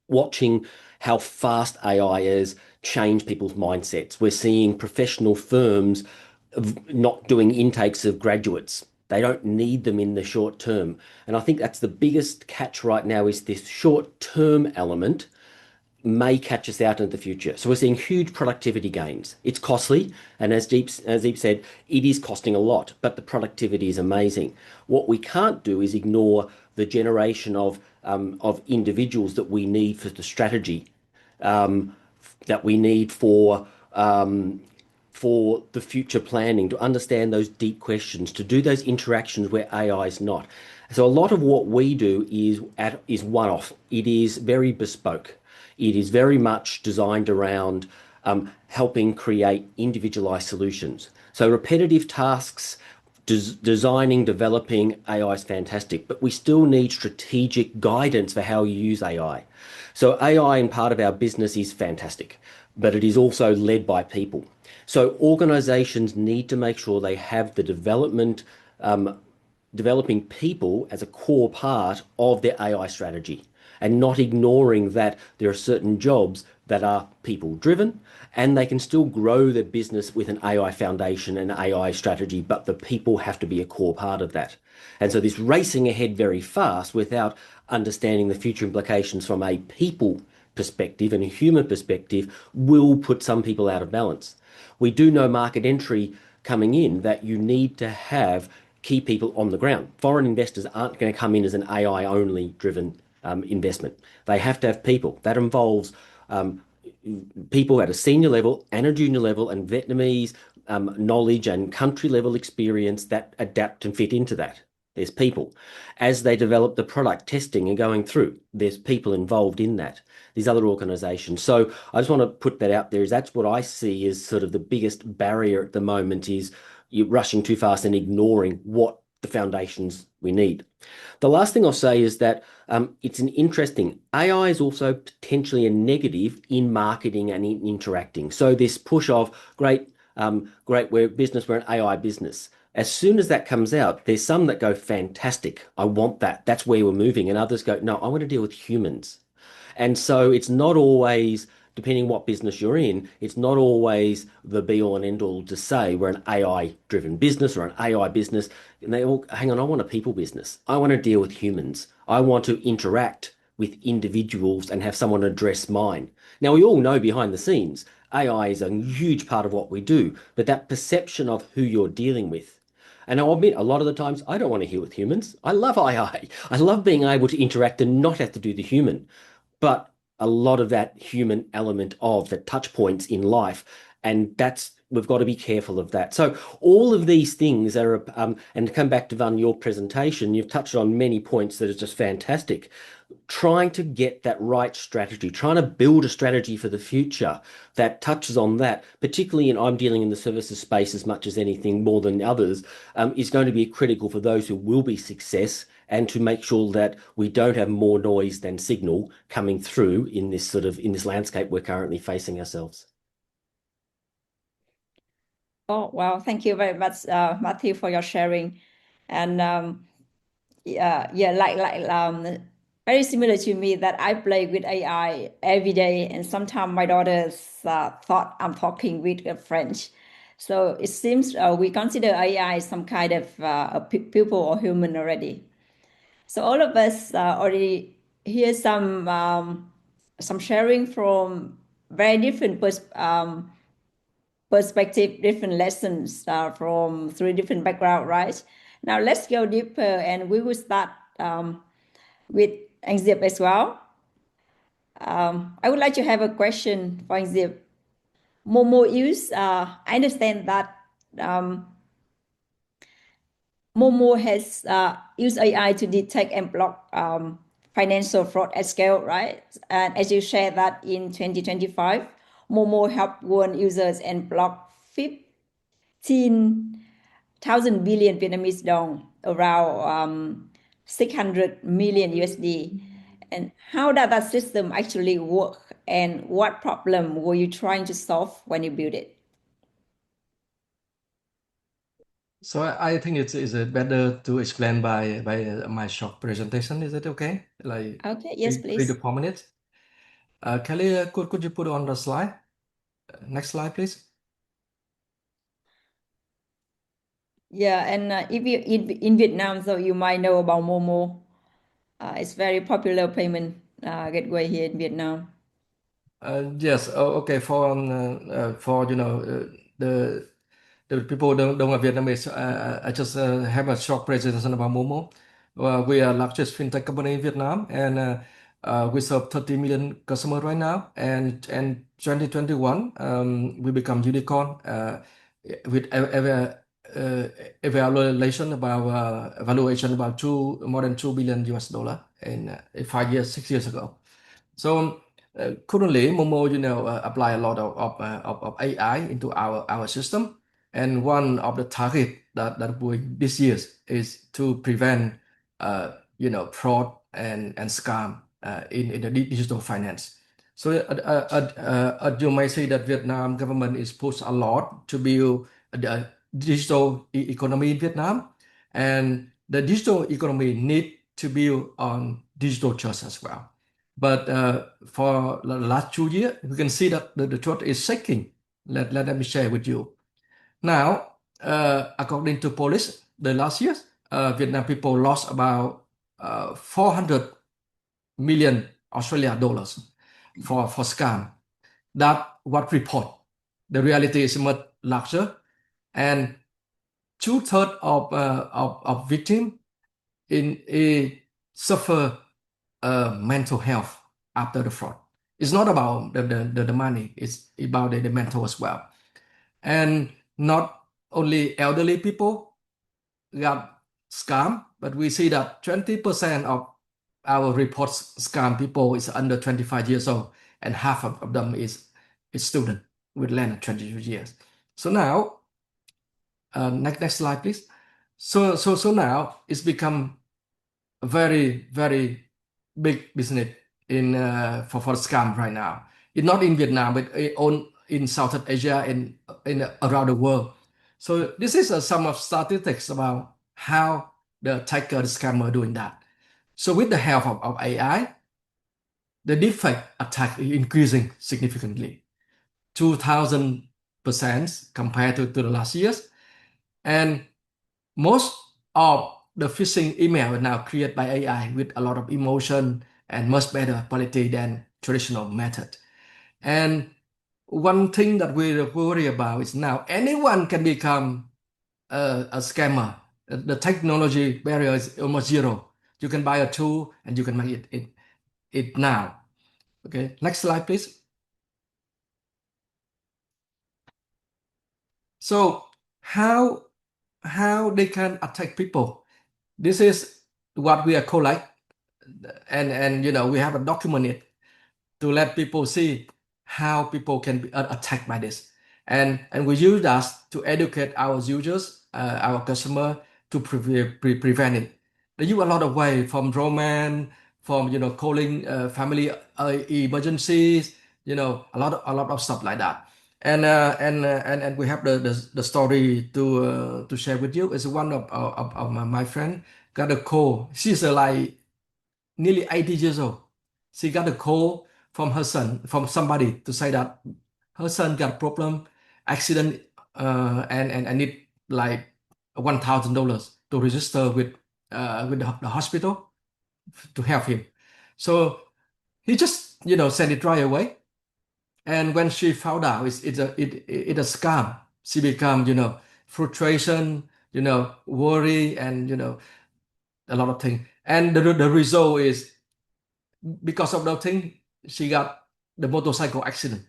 watching how fast AI has changed people's mindsets. We're seeing professional firms not doing intakes of graduates. They don't need them in the short term. And I think that's the biggest catch right now is this short-term element may catch us out in the future. So we're seeing huge productivity gains. It's costly, and as Deep said, it is costing a lot, but the productivity is amazing. What we can't do is ignore the generation of individuals that we need for the strategy, that we need for the future planning, to understand those deep questions, to do those interactions where AI is not. So a lot of what we do is one-off. It is very bespoke. It is very much designed around helping create individualized solutions. So repetitive tasks, designing, developing AI is fantastic, but we still need strategic guidance for how you use AI. So AI in part of our business is fantastic, but it is also led by people. So organizations need to make sure they have the developing people as a core part of their AI strategy, and not ignoring that there are certain jobs that are people driven and they can still grow their business with an AI foundation and AI strategy, but the people have to be a core part of that. And so this racing ahead very fast without understanding the future implications from a people perspective and a human perspective will put some people out of balance. We do know market entry coming in that you need to have key people on the ground. Foreign investors aren't going to come in as an AI only driven investment. They have to have people. That involves people at a senior level and a junior level and Vietnamese knowledge and country level experience that adapt and fit into that. There's people. As they develop the product testing and going through, there's people involved in that. These other organizations. So I just want to put that out there, is that's what I see as sort of the biggest barrier at the moment, is you're rushing too fast and ignoring what the foundations we need. The last thing I'll say is that it's an interesting, AI is also potentially a negative in marketing and in interacting. So this push of great, we're an AI business. As soon as that comes out, there's some that go, fantastic, I want that. That's where we're moving. And others go, no, I want to deal with humans. And so it's not always, depending what business you're in, it's not always the be all and end all to say we're an AI driven business or an AI business. And they all, hang on, I want a people business. I want to deal with humans. I want to interact with individuals and have someone address mine. Now, we all know behind the scenes, AI is a huge part of what we do, but that perception of who you're dealing with. And I'll admit, a lot of the times, I don't want to deal with humans. I love AI. I love being able to interact and not have to do the human. But a lot of that human element of the touch points in life, and we've got to be careful of that. So all of these things are, and to come back to Van, your presentation, you've touched on many points that are just fantastic. Trying to get that right strategy, trying to build a strategy for the future that touches on that, particularly I'm dealing in the services space as much as anything more than others, is going to be critical for those who will be success, and to make sure that we don't have more noise than signal coming through in this landscape we're currently facing ourselves. Oh, well, thank you very much, Matthew, for your sharing. And very similar to me, that I play with AI every day, and sometimes my daughters thought I'm talking with a French. So it seems we consider AI some kind of a people or human already. So all of us already hear some sharing from very different perspective, different lessons from three different backgrounds, right? Now let's go deeper, and we will start with Anzip as well. I would like to have a question for Anzip. Momo use, I understand that Momo has used AI to detect and block financial fraud at scale, right? And as you shared that in 2025, Momo helped warn users and block 15,000 billion Vietnamese dong, around 600 million USD. And how does that system actually work? And what problem were you trying to solve when you built it? So I think it's better to explain by my short presentation. Is it okay? Like Okay, yes, 3 please. to 4 minutes. Kelly, could you put on the slide? Next slide, please. Yeah, and if you in Vietnam, so you might know about Momo. It's very popular payment gateway here in Vietnam. Yes. Okay. For the people don't know Vietnamese, I just have a short presentation about Momo. We are largest fintech company in Vietnam, and we serve 30 million customers right now. And 2021, we become unicorn with evaluation about valuation about more than $2 billion in 5 years, 6 years ago. So currently, Momo, apply a lot of AI into our system, and one of the target that we this year is to prevent fraud and scam in the digital finance. So you may see that Vietnam government is pushed a lot to build the digital economy in Vietnam, and the digital economy need to build on digital trust as well. But for the last 2 years, we can see that the trust is shaking. Let me share with you. Now, according to police, the last years, Vietnam people lost about 400 million Australian dollars for scam. That what report. The reality is much larger, and 2/3 of victims suffer mental health after the fraud. It's not about the money, it's about the mental as well. And not only elderly people got scammed, but we see that 20% of our reports scam people is under 25 years old, and half of them is student with less than 22 years. So now, next slide, please. So now it's become a very, very big business in for scam right now. It's not in Vietnam, but in Southeast Asia and in around the world. So this is some of statistics about how the attacker, the scammer doing that. So with the help of AI, the deepfake attack is increasing significantly, 2,000% compared to the last years. And most of the phishing email are now created by AI with a lot of emotion and much better quality than traditional method. And one thing that we worry about is now anyone can become a scammer. The technology barrier is almost zero. You can buy a tool and you can make it now. Okay, next slide, please. So how they can attack people? This is what we are collect, and we have a document it to let people see how people can be attacked by this, and we use that to educate our users, our customer, to prevent it. They use a lot of way, from romance, from calling family emergencies, a lot of stuff like that. And we have the story to share with you. Is one of my friend got a call. She's like nearly 80 years old. She got a call from her son, from somebody, to say that her son got a problem, accident, and need like $1,000 to register with the hospital to help him. So he just sent it right away. And when she found out it's a scam, she become frustration, worry, and a lot of things. And the result is, because of that thing, she got the motorcycle accident,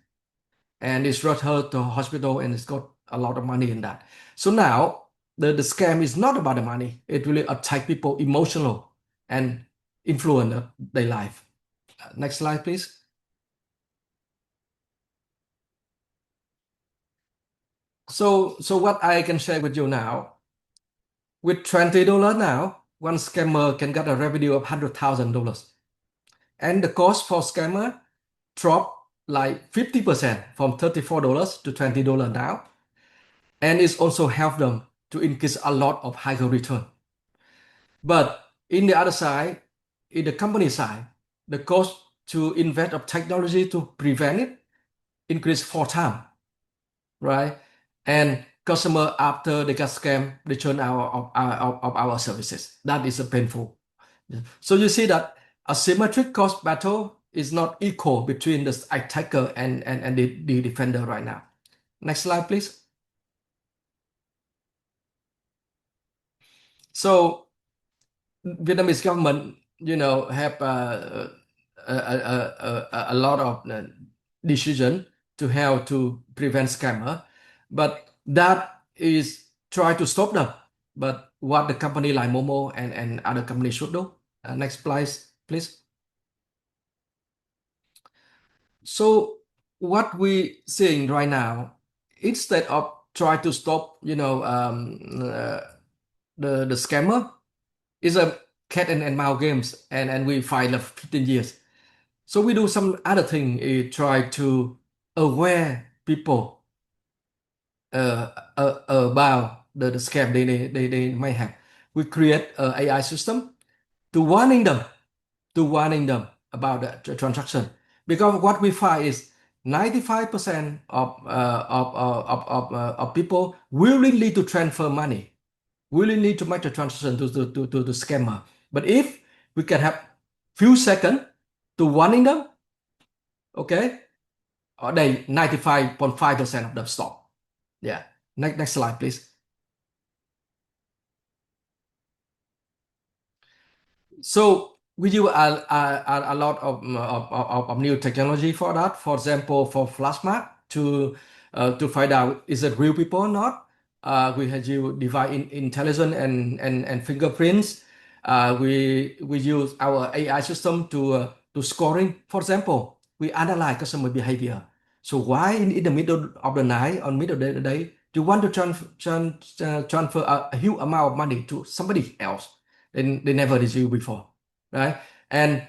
and it's brought her to hospital, and it's got a lot of money in that. So now the scam is not about the money. It really attack people emotional and influence their life. Next slide, please. So what I can share with you now, with $20 now, one scammer can get a revenue of $100,000. And the cost for scammer dropped like 50%, from $34 to $20 now. And it's also helped them to increase a lot of higher return. But in the other side, in the company side, the cost to invest of technology to prevent it increased 4 times, right? And customer, after they got scammed, they turn out of our services. That is painful. So you see that a symmetric cost battle is not equal between the attacker and the defender right now. Next slide, please. So Vietnamese government, have a lot of decision to help to prevent scammer, but that is try to stop them. But what the company like Momo and other companies should do. Next slide, please. So what we seeing right now, instead of try to stop, the scammer, is a cat and mouse games, and we fight like 15 years. So we do some other thing, try to aware people about the scam they may have. We create an AI system to warning them about the transaction, because what we find is 95% of people willingly to transfer money, willingly to make the transaction to the scammer. But if we can have few seconds to warning them, okay, they 95.5% of them stop. Yeah. Next slide, please. So we use a lot of new technology for that. For example, for plasma, to find out is it real people or not. We have used device intelligence and fingerprints. We use our AI system to scoring. For example, we analyze customer behavior. So why in the middle of the night or middle of the day you want to transfer a huge amount of money to somebody else they never did you before, right? And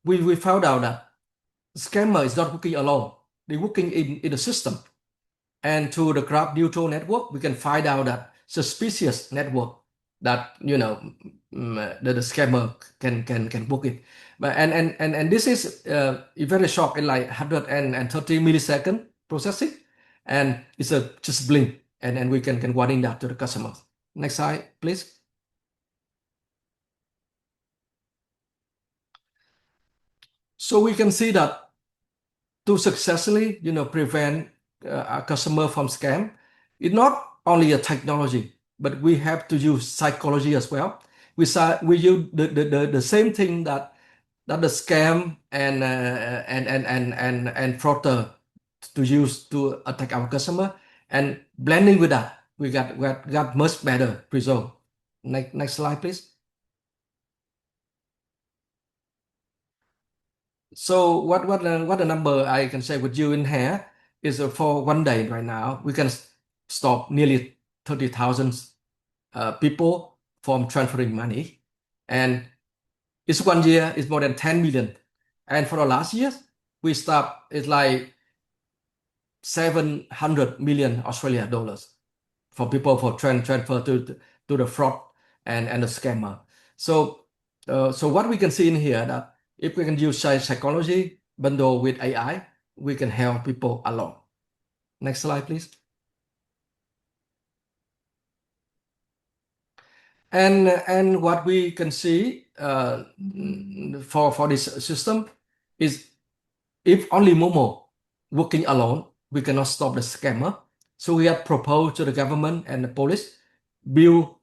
we found out that scammer is not working alone. They're working in the system. And through the graph neutral network, we can find out that suspicious network that the scammer can work in. But and this is very short, in like 130 millisecond processing, and it's a just blink, and we can warning that to the customers. Next slide, please. So we can see that to successfully prevent a customer from scam, it's not only a technology, but we have to use psychology as well. We use the same thing that the scam and frauder to use to attack our customer, and blending with that, we got much better result. Next slide, please. So what the number I can say with you in here is for one day right now, we can stop nearly 30,000 people from transferring money. And it's 1 year, it's more than 10 million. And for the last year, we stopped, it's like 700 million Australian dollars for people for transfer to the fraud and the scammer. So what we can see in here that if we can use psychology bundle with AI, we can help people a lot. Next slide, please. And what we can see for this system is if only Momo working alone, we cannot stop the scammer. So we have proposed to the government and the police build,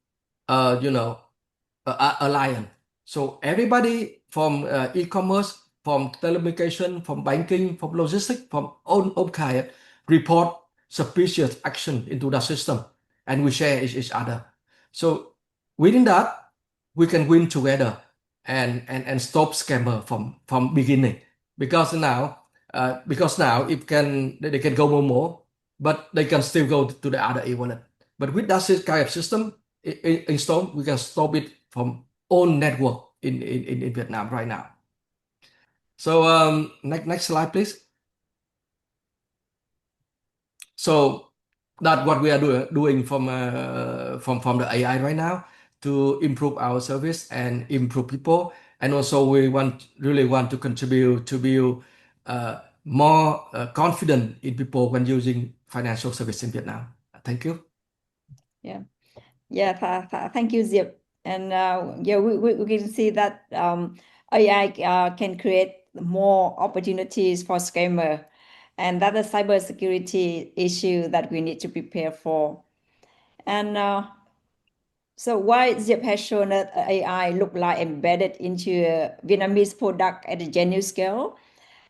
alliance. So everybody from e-commerce, from telecommunication, from banking, from logistics, from all kind report suspicious action into the system, and we share each other. So within that, we can win together and stop scammer from beginning. Because now they can go more, but they can still go to the other e-wallet. But with that kind of system installed, we can stop it from own network in Vietnam right now. So next slide, please. So that's what we are doing from the AI right now to improve our service and improve people. And also we really want to contribute to build more confident in people when using financial service in Vietnam. Thank you. Thank you, Diệp. And we can see that AI can create more opportunities for scammer, and that's a cybersecurity issue that we need to prepare for. And so why Diệp has shown that AI look like embedded into a Vietnamese product at a genuine scale.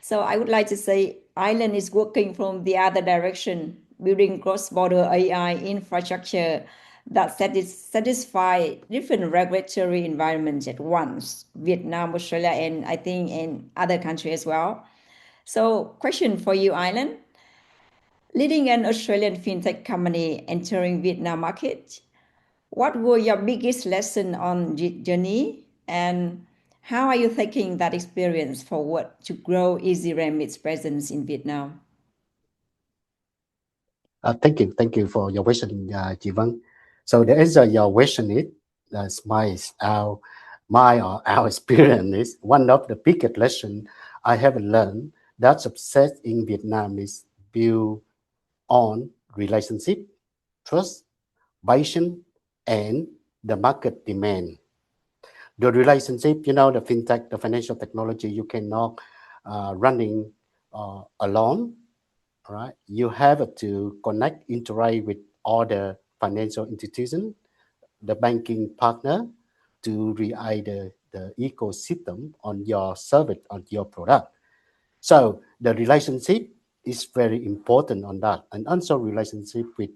So I would like to say Island is working from the other direction, building cross-border AI infrastructure that satisfy different regulatory environments at once, Vietnam, Australia, and I think in other countries as well. So question for you, Island. Leading an Australian fintech company entering Vietnam market, what were your biggest lesson on journey, and how are you taking that experience forward to grow EasyRemit's presence in Vietnam? Thank you for your question, Chi Vân. So the answer your question is our experience is one of the biggest lessons I have learned that success in Vietnam is built on relationship, trust, patience, and the market demand. The relationship, the fintech, the financial technology, you cannot running alone, right? You have to connect, interact with other financial institutions, the banking partner, to create the ecosystem on your service, on your product. So the relationship is very important on that, and also relationship with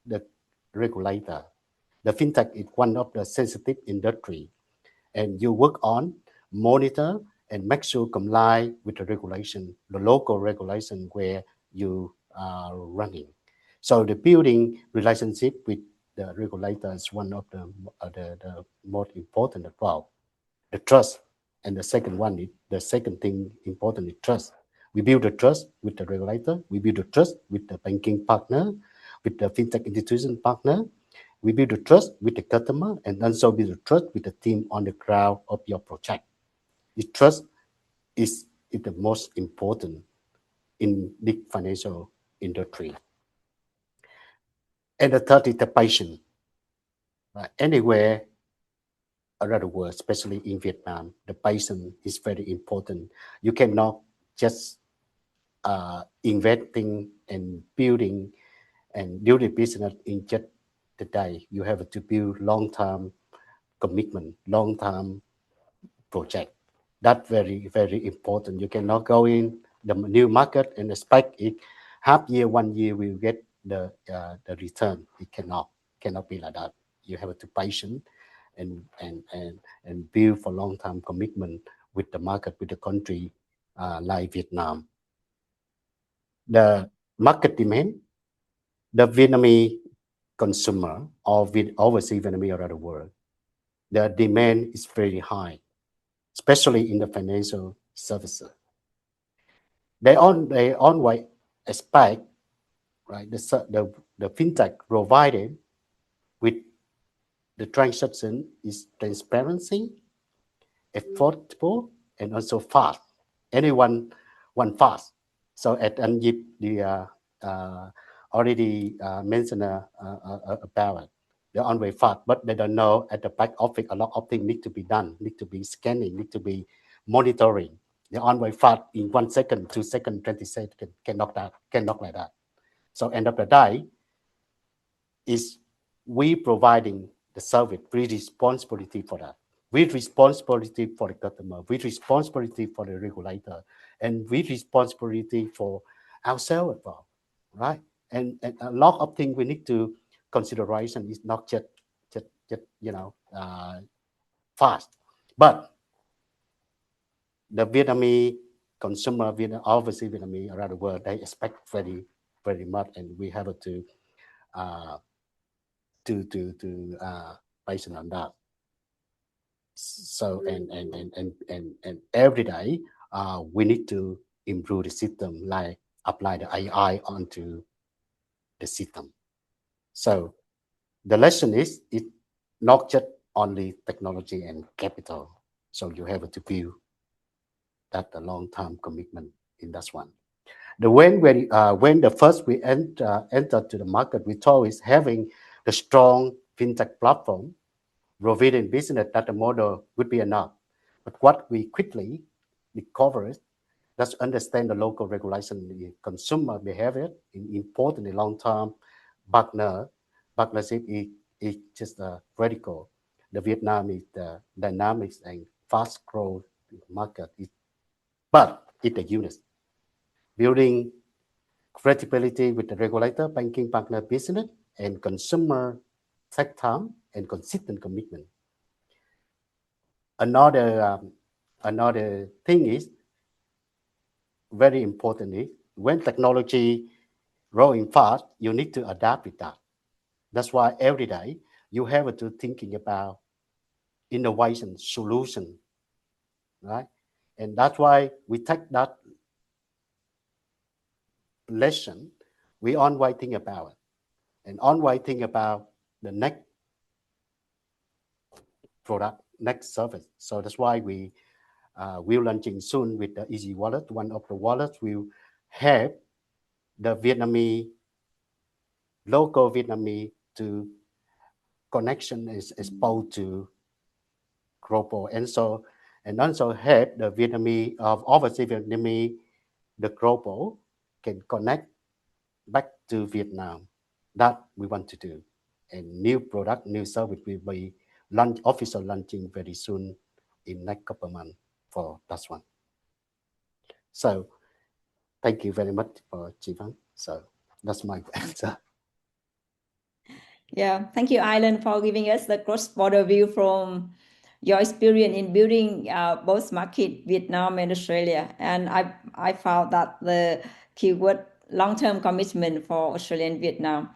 the regulator. The fintech is one of the sensitive industry, and you work on, monitor, and make sure comply with the regulation, the local regulation where you are running. So the building relationship with the regulator is one of the most important as well. The trust, and the second thing important is trust. We build the trust with the regulator. We build the trust with the banking partner, with the fintech institution partner. We build the trust with the customer, and also build the trust with the team on the ground of your project. The trust is the most important in the financial industry. And the third is the patient. Anywhere around the world, especially in Vietnam, the patient is very important. You cannot just investing and building and do the business in just the day. You have to build long-term commitment, long-term project. That's very, very important. You cannot go in the new market and expect it half year, 1 year will get the return. It cannot be like that. You have to patient and build for long-term commitment with the market, with the country like Vietnam. The market demand, the Vietnamese consumer or overseas Vietnamese around the world, the demand is very high, especially in the financial services. They always expect, right, the fintech provided with the transaction is transparency, affordable, and also fast. Anyone want fast. So at Anjip, the already mentioned about it. They're always fast, but they don't know at the back office a lot of things need to be done, need to be scanning, need to be monitoring. They're always fast in 1 second, 2 seconds, 20 seconds, cannot like that. So end of the day, is we providing the service, we responsibility for that. We responsibility for the customer, we responsibility for the regulator, and we responsibility for ourselves as well, right? And a lot of things we need to consideration is not just fast, but the Vietnamese consumer, obviously Vietnamese around the world, they expect very, very much, and we have to based on that. So and every day we need to improve the system, like apply the AI onto the system. So the lesson is it's not just only technology and capital. So you have to build that the long-term commitment in that one. When the first we entered to the market, we thought is having the strong fintech platform, providing business data model would be enough. But what we quickly discovered, let's understand the local regulation, the consumer behavior, importantly long-term partnership is just radical. The Vietnam is the dynamics and fast growth market, but it's a unit. Building credibility with the regulator, banking partner, business, and consumer take time and consistent commitment. Another thing is very importantly, when technology growing fast, you need to adapt with that. That's why every day you have to thinking about innovation, solution, right? And that's why we take that lesson, we always think about it, and always think about the next product, next service. So that's why we will launching soon with the Easy Wallet. One of the wallets will have the Vietnamese, local Vietnamese to connection is exposed to global, and also have the Vietnamese of overseas Vietnamese, the global can connect back to Vietnam. That we want to do. And new product, new service will be official launching very soon in next couple of months for that one. So thank you very much for Jivan. So that's my answer. Yeah, thank you, Island, for giving us the cross-border view from your experience in building both market, Vietnam and Australia. And I found that the keyword long-term commitment for Australia and Vietnam.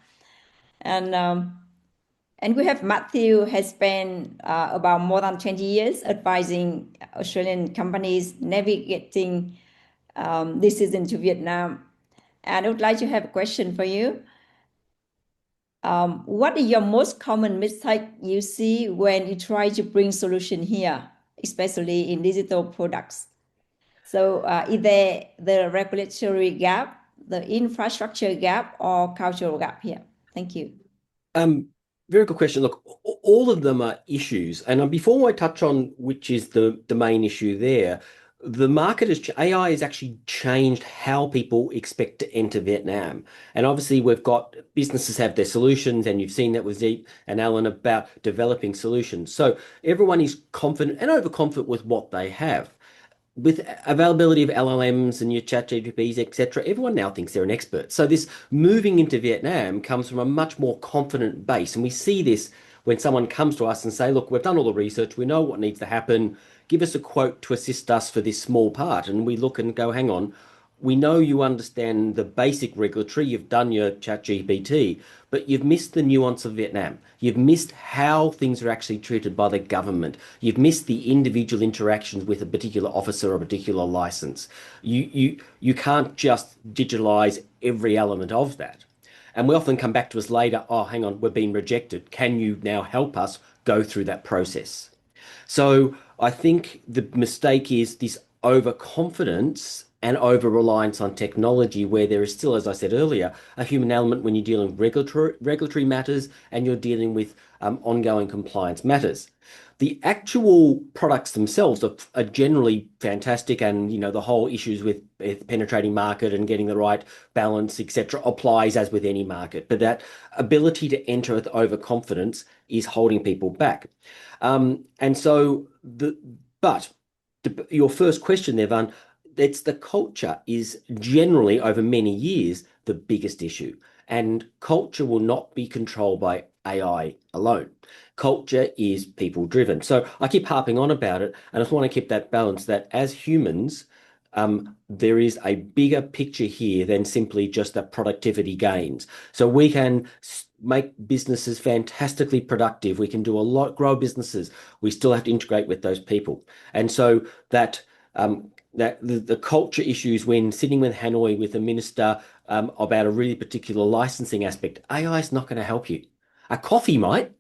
And we have Matthew has spent about more than 20 years advising Australian companies navigating decision to Vietnam. And I would like to have a question for you. What is your most common mistake you see when you try to bring solution here, especially in digital products? So is there the regulatory gap, the infrastructure gap, or cultural gap here? Thank you. Very good question. Look, all of them are issues. And before I touch on which is the main issue there, the market has, AI has actually changed how people expect to enter Vietnam. And obviously we've got businesses have their solutions, and you've seen that with Zeep and Alan about developing solutions. So everyone is confident and overconfident with what they have. With availability of LLMs and your ChatGPTs, etc., everyone now thinks they're an expert. So this moving into Vietnam comes from a much more confident base. And we see this when someone comes to us and say, look, we've done all the research, we know what needs to happen, give us a quote to assist us for this small part. And we look and go, hang on, we know you understand the basic regulatory, you've done your ChatGPT, but you've missed the nuance of Vietnam. You've missed how things are actually treated by the government. You've missed the individual interactions with a particular officer or a particular license. You can't just digitalize every element of that. And we often come back to us later, oh, hang on, we're being rejected. Can you now help us go through that process? So I think the mistake is this overconfidence and over-reliance on technology, where there is still, as I said earlier, a human element when you're dealing with regulatory matters and you're dealing with ongoing compliance matters. The actual products themselves are generally fantastic, and the whole issues with penetrating market and getting the right balance, etc., applies as with any market. But that ability to enter with overconfidence is holding people back. Your first question there, Van, it's the culture is generally over many years the biggest issue, and culture will not be controlled by AI alone. Culture is people driven. So I keep harping on about it, and I just want to keep that balance that as humans, there is a bigger picture here than simply just the productivity gains. So we can make businesses fantastically productive. We can do a lot, grow businesses. We still have to integrate with those people. And so that the culture issues when sitting with Hanoi with a minister about a really particular licensing aspect, AI is not going to help you. A coffee might,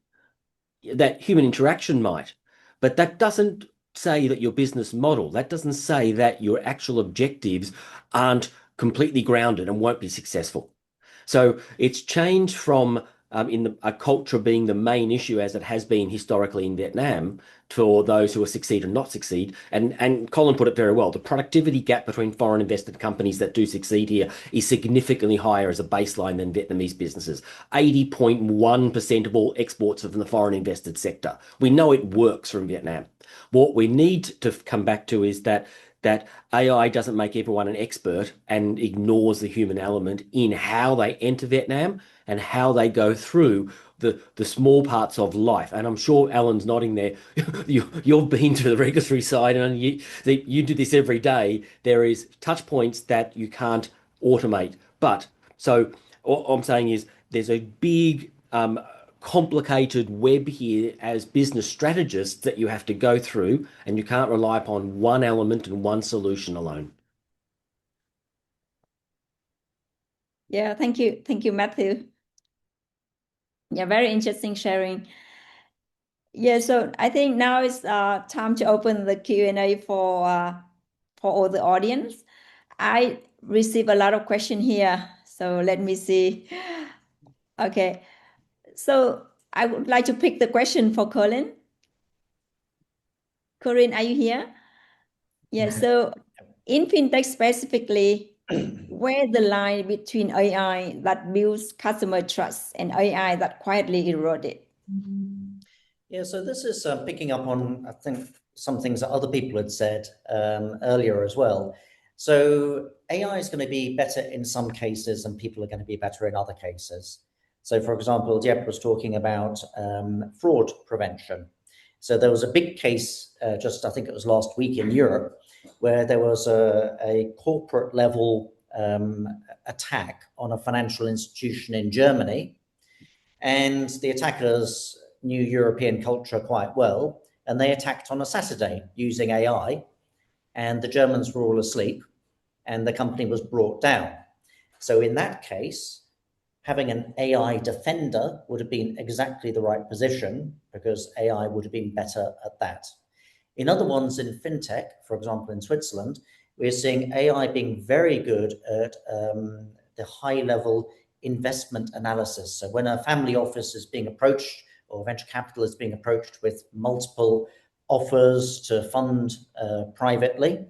that human interaction might, but that doesn't say that your business model, that doesn't say that your actual objectives aren't completely grounded and won't be successful. So it's changed from a culture being the main issue as it has been historically in Vietnam for those who succeed and not succeed. And Colin put it very well. The productivity gap between foreign invested companies that do succeed here is significantly higher as a baseline than Vietnamese businesses. 80.1% of all exports are from the foreign invested sector. We know it works from Vietnam. What we need to come back to is that AI doesn't make everyone an expert and ignores the human element in how they enter Vietnam and how they go through the small parts of life. And I'm sure Alan's nodding there. You've been to the regulatory side and you do this every day. There is touch points that you can't automate. But so what I'm saying is there's a big complicated web here as business strategists that you have to go through, and you can't rely upon one element and one solution alone. Yeah, thank you. Thank you, Matthew. Yeah, very interesting sharing. Yeah, so I think now it's time to open the Q&A for all the audience. I received a lot of questions here, so let me see. Okay, so I would like to pick the question for Colin. Corinne, are you here? Yeah, so in fintech specifically, where the line between AI that builds customer trust and AI that quietly eroded? Yeah, so this is picking up on, I think, some things that other people had said earlier as well. So AI is going to be better in some cases and people are going to be better in other cases. So for example, Jeb was talking about fraud prevention. So there was a big case I think it was last week in Europe, where there was a corporate level attack on a financial institution in Germany, and the attackers knew European culture quite well, and they attacked on a Saturday using AI, and the Germans were all asleep, and the company was brought down. So in that case, having an AI defender would have been exactly the right position, because AI would have been better at that. In other ones in fintech, for example, in Switzerland, we're seeing AI being very good at the high level investment analysis. So when a family office is being approached, or venture capital is being approached with multiple offers to fund privately,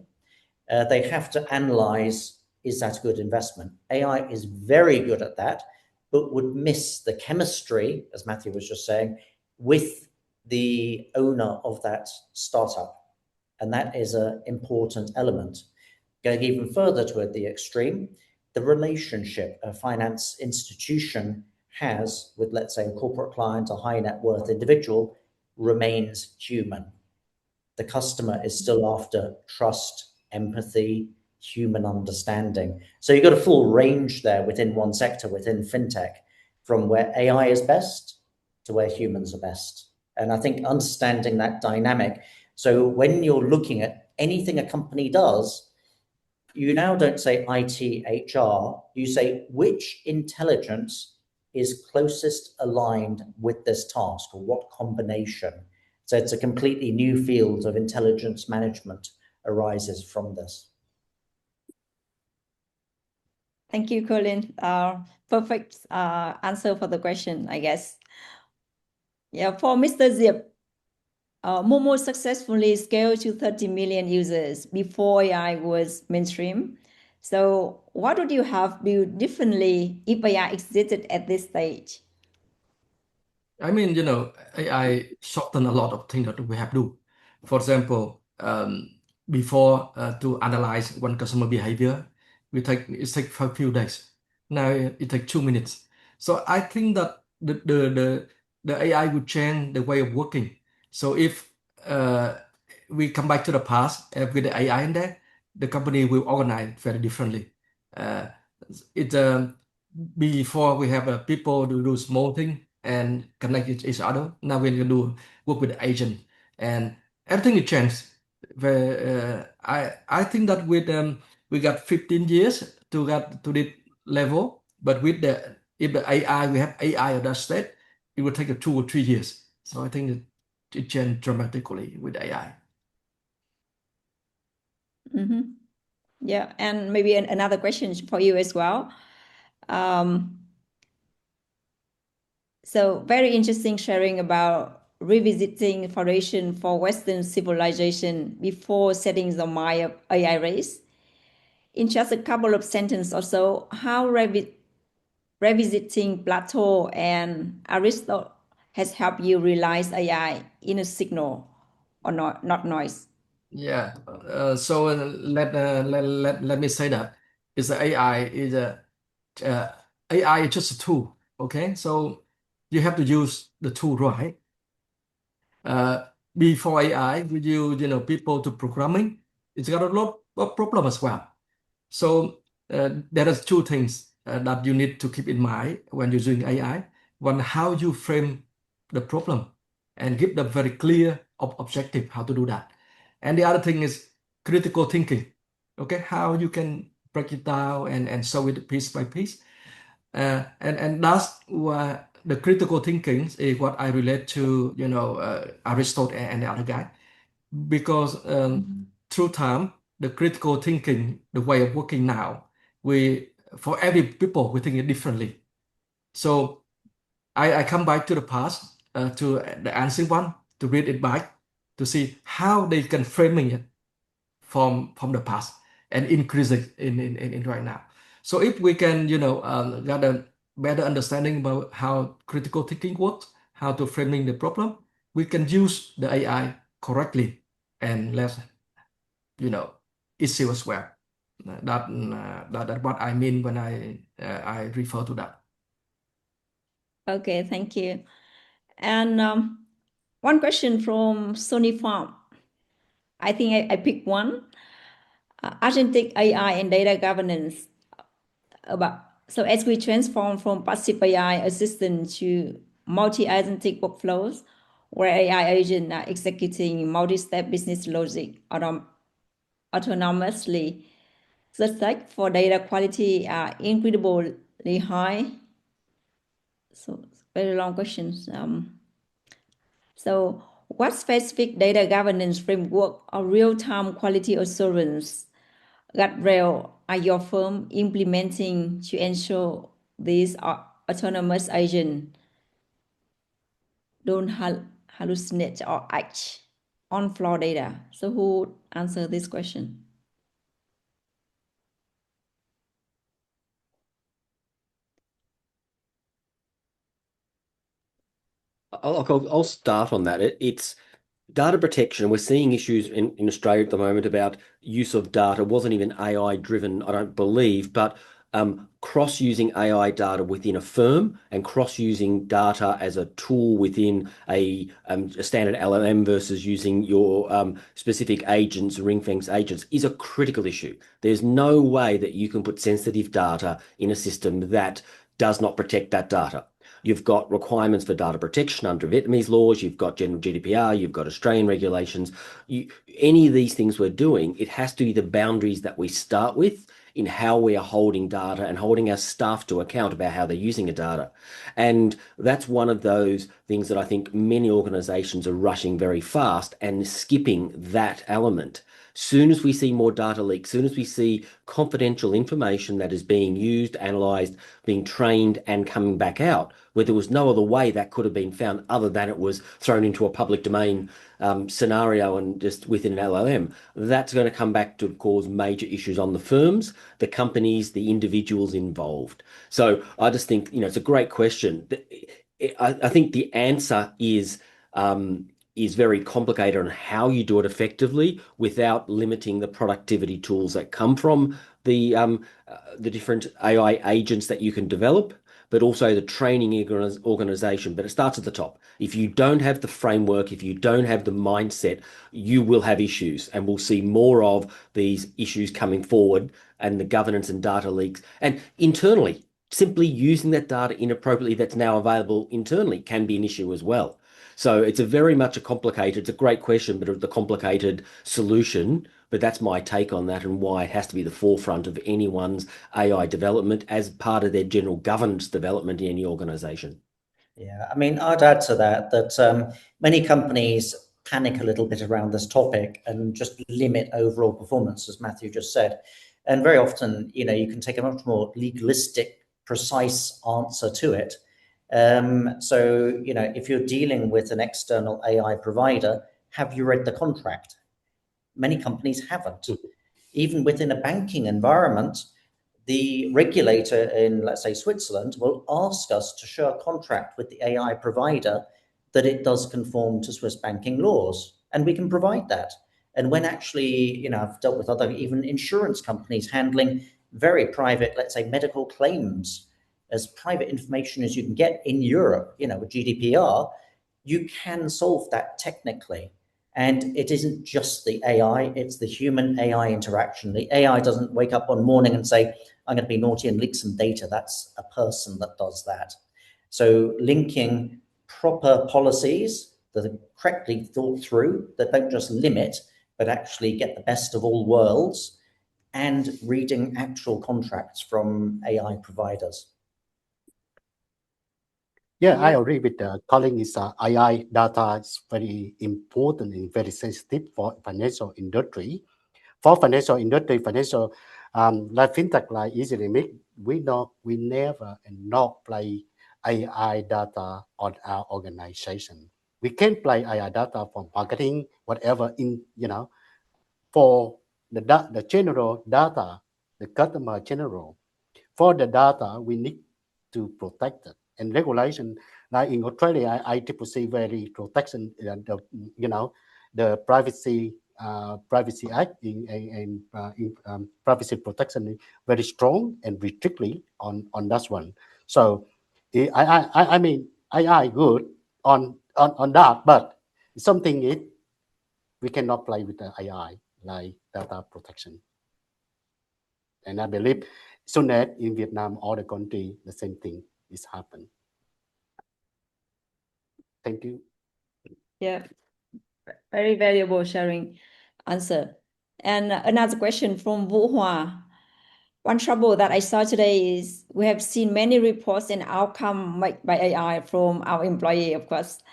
they have to analyze, is that a good investment? AI is very good at that, but would miss the chemistry, as Matthew was just saying, with the owner of that startup. And that is an important element. Going even further toward the extreme, the relationship a finance institution has with, let's say, a corporate client, a high net worth individual, remains human. The customer is still after trust, empathy, human understanding. So you've got a full range there within one sector, within fintech, from where AI is best to where humans are best. And I think understanding that dynamic. So when you're looking at anything a company does, you now don't say IT, HR, you say which intelligence is closest aligned with this task, or what combination. So it's a completely new field of intelligence management arises from this. Thank you, Colin. Perfect answer for the question, I guess. Yeah, for Mr. Diep, Momo successfully scaled to 30 million users before AI was mainstream. So what would you have built differently if AI existed at this stage? I mean, AI shorten a lot of things that we have to do. For example, before to analyze one customer behavior, it takes a few days. Now it takes 2 minutes. So I think that the AI would change the way of working. So if we come back to the past with the AI in there, the company will organize very differently. Before we have people to do small thing and connect with each other. Now we can do work with the agent, and everything will change. I think that with we got 15 years to get to this level, but with if the AI, we have AI at that state, it will take 2 or 3 years. So I think it changed dramatically with AI. Yeah, and maybe another question for you as well. So very interesting sharing about revisiting foundation for Western civilization before setting the mind of AI race. In just a couple of sentences or so, how revisiting Plato and Aristotle has helped you realize AI in a signal or not noise? Yeah. So let me say that is AI is just a tool. Okay, so you have to use the tool right. Before AI, we use people to programming. It's got a lot of problem as well. So there are 2 things that you need to keep in mind when you're doing AI. One, how you frame the problem and give them very clear objective how to do that. And the other thing is critical thinking. Okay, how you can break it down and solve it piece by piece. And that's what the critical thinking is what I relate to, Aristotle and the other guy, because through time, the critical thinking, the way of working now, for every people, we think it differently. So I come back to the past, to the ancient one, to read it back, to see how they can framing it from the past and increase it in right now. So if we can, get a better understanding about how critical thinking works, how to framing the problem, we can use the AI correctly and less, issue as well. That's what I mean when I refer to that. Okay, thank you. And one question from Sony Farm. I think I picked one. Agentic AI and data governance. so as we transform from passive AI assistant to multi-agentic workflows, where AI agents are executing multi-step business logic autonomously, the stakes for data quality are incredibly high. So very long questions. So what specific data governance framework or real-time quality assurance guardrail are your firm implementing to ensure these autonomous agents don't hallucinate or act on floor data? So who answer this question? I'll start on that. It's data protection. We're seeing issues in Australia at the moment about use of data. It wasn't even AI driven, I don't believe, but cross-using AI data within a firm and cross-using data as a tool within a standard LLM versus using your specific agents, ring-fence agents, is a critical issue. There's no way that you can put sensitive data in a system that does not protect that data. You've got requirements for data protection under Vietnamese laws. You've got general GDPR. You've got Australian regulations. Any of these things we're doing, it has to be the boundaries that we start with in how we are holding data and holding our staff to account about how they're using the data. And that's one of those things that I think many organizations are rushing very fast and skipping that element. Soon as we see more data leaks, soon as we see confidential information that is being used, analyzed, being trained and coming back out, where there was no other way that could have been found other than it was thrown into a public domain scenario and just within an LLM, that's going to come back to cause major issues on the firms, the companies, the individuals involved. So I just think, it's a great question. I think the answer is very complicated on how you do it effectively without limiting the productivity tools that come from the different AI agents that you can develop, but also the training organization. But it starts at the top. If you don't have the framework, if you don't have the mindset, you will have issues, and we'll see more of these issues coming forward, and the governance and data leaks. And internally, simply using that data inappropriately that's now available internally can be an issue as well. So it's it's a great question, but it's a complicated solution. But that's my take on that and why it has to be the forefront of anyone's AI development as part of their general governance development in any organization. Yeah, I mean, I'd add to that many companies panic a little bit around this topic and just limit overall performance, as Matthew just said. And very often, you can take a much more legalistic, precise answer to it. So, if you're dealing with an external AI provider, have you read the contract? Many companies haven't. Even within a banking environment, the regulator in, let's say, Switzerland will ask us to show a contract with the AI provider that it does conform to Swiss banking laws, and we can provide that. And when actually, I've dealt with other even insurance companies handling very private, let's say, medical claims, as private information as you can get in Europe, with GDPR, you can solve that technically. And it isn't just the AI, it's the human AI interaction. The AI doesn't wake up one morning and say, I'm going to be naughty and leak some data. That's a person that does that. So linking proper policies that are correctly thought through, that don't just limit, but actually get the best of all worlds, and reading actual contracts from AI providers. Yeah, I agree with Colin. AI data is very important and very sensitive for financial industry. For financial industry, like fintech, like Easy, we never and not play AI data on our organization. We can play AI data for marketing, whatever for the general data, the customer general. For the data, we need to protect it. And regulation, like in Australia, ICCC very protection, the Privacy Act and privacy protection is very strong and very strictly on that one. So I mean AI good on that, but something we cannot play with the AI like data protection. And I believe so that in Vietnam, all the country, the same thing is happen. Thank you. Yeah, very valuable sharing answer. And another question from Vũ Hoa. One trouble that I saw today is we have seen many reports and outcome made by AI from our employee, of course.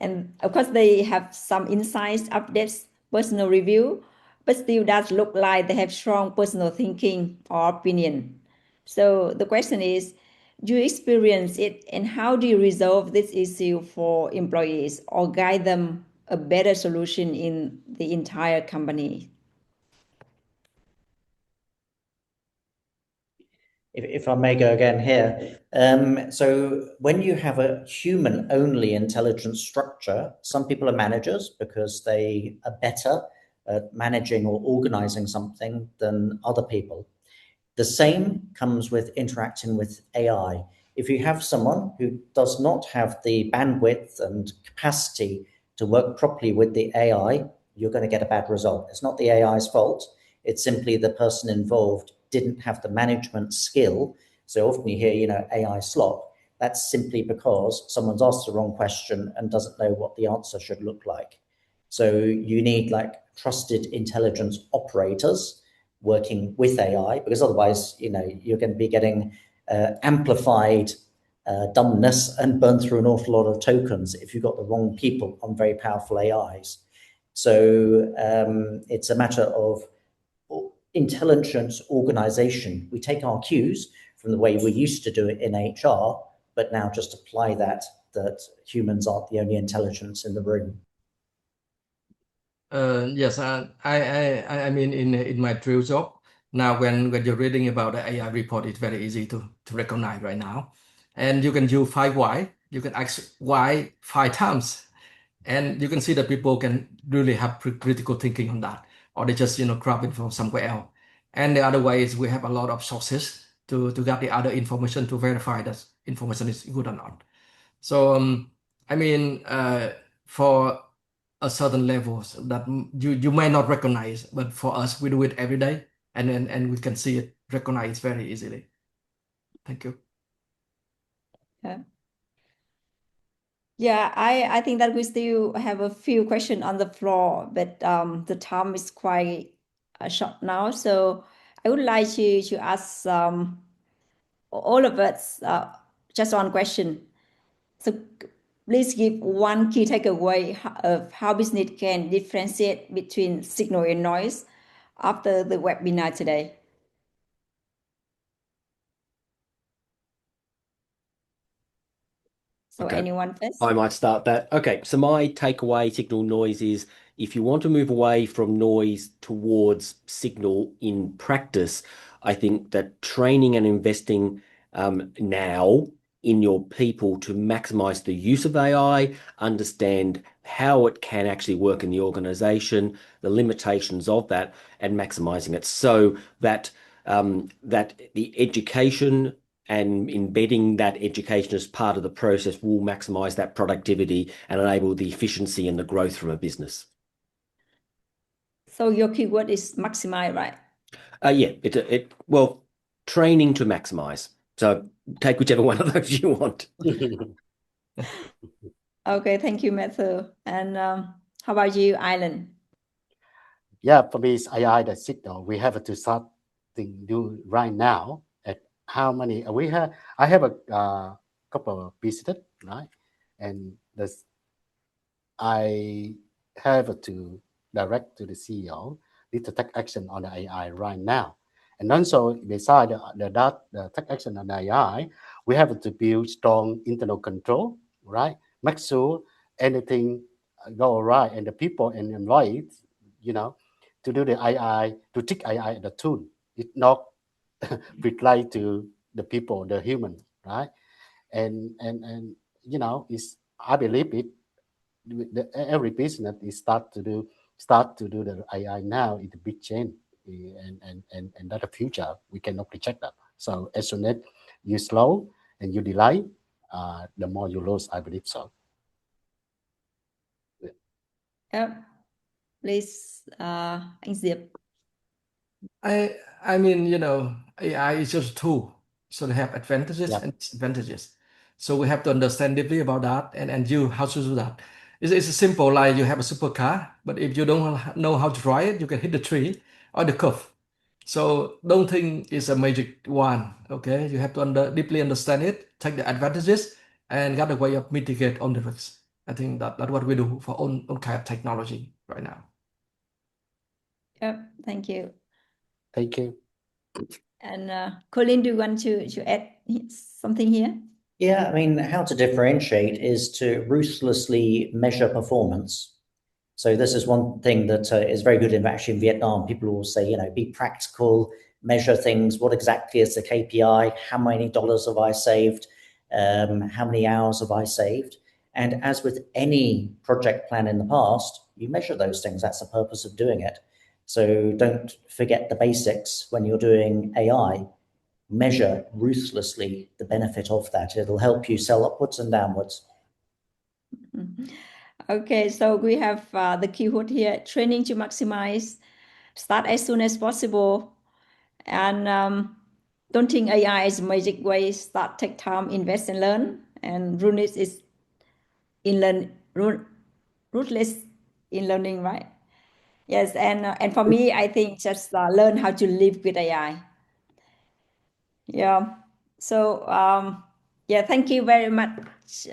And of course, they have some insights, updates, personal review, but still does look like they have strong personal thinking or opinion. So the question is, do you experience it and how do you resolve this issue for employees or guide them a better solution in the entire company? If I may go again here. So when you have a human-only intelligence structure, some people are managers because they are better at managing or organizing something than other people. The same comes with interacting with AI. If you have someone who does not have the bandwidth and capacity to work properly with the AI, you're going to get a bad result. It's not the AI's fault. It's simply the person involved didn't have the management skill. So often you hear, AI slop. That's simply because someone's asked the wrong question and doesn't know what the answer should look like. So you need trusted intelligence operators working with AI, because otherwise, you're going to be getting amplified dumbness and burn through an awful lot of tokens if you've got the wrong people on very powerful AIs. So it's a matter of intelligence organization. We take our cues from the way we used to do it in HR, but now just apply that humans aren't the only intelligence in the room. Yes, I mean in my drill job now, when you're reading about the AI report, it's very easy to recognize right now, and you can use 5 why. You can ask why 5 times, and you can see that people can really have critical thinking on that, or they just grab it from somewhere else. And the other way is we have a lot of sources to get the other information to verify that information is good or not. So I mean for a certain levels that you may not recognize, but for us we do it every day, and we can see it, recognize very easily. Thank you. Yeah, I think that we still have a few questions on the floor, but the time is quite short now. So I would like to ask all of us just one question. So please give one key takeaway of how business can differentiate between signal and noise after the webinar today. So Okay. anyone first? I might start that. Okay, so my takeaway signal noise is if you want to move away from noise towards signal in practice, I think that training and investing now in your people to maximize the use of AI, understand how it can actually work in the organization, the limitations of that, and maximizing it so that that the education and embedding that education as part of the process will maximize that productivity and enable the efficiency and the growth from a business. So your keyword is maximize, right? Yeah, well, training to maximize. So take whichever one of those you want. Okay, thank you, Matthew. And how about you, Island? Yeah, for me, it's AI the signal. We have to start to do right now. At how many we have? I have a couple of visitors, right? And I have to direct to the CEO need to take action on the AI right now. And also, beside the take action on AI, we have to build strong internal control, right? Make sure anything go right, and the people and employees, to do the AI, to take AI as a tool. It's not reply to the people, the human, right? And it's, I believe it. Every business is start to do the AI now. It's a big change, and that the future we cannot reject that. So as soon as you slow and you delay, the more you lose. I believe so. Yeah, please, Anh Diệp. I mean, AI is just a tool, so they have advantages Yep. and disadvantages. So we have to understand deeply about that and you how to do that. It's simple, like you have a supercar, but if you don't know how to drive it, you can hit the tree or the curve. So don't think it's a magic one. Okay, you have to deeply understand it, take the advantages, and got a way of mitigate on the risks. I think that's what we do for all kind of technology right now. Yep, thank you. Thank you. And Colin, do you want to add something here? Yeah, I mean, how to differentiate is to ruthlessly measure performance. So this is one thing that is very good in actually in Vietnam. People will say, be practical, measure things. What exactly is the KPI? How many dollars have I saved? How many hours have I saved? And as with any project plan in the past, you measure those things. That's the purpose of doing it. So don't forget the basics when you're doing AI. Measure ruthlessly the benefit of that. It'll help you sell upwards and downwards. Okay, so we have the keyword here, training to maximize, start as soon as possible. And don't think AI is a magic way, start, take time, invest and learn. And ruthless is ruthless in learning, right? Yes, and for me, I think just learn how to live with AI. Yeah. So yeah, thank you very much,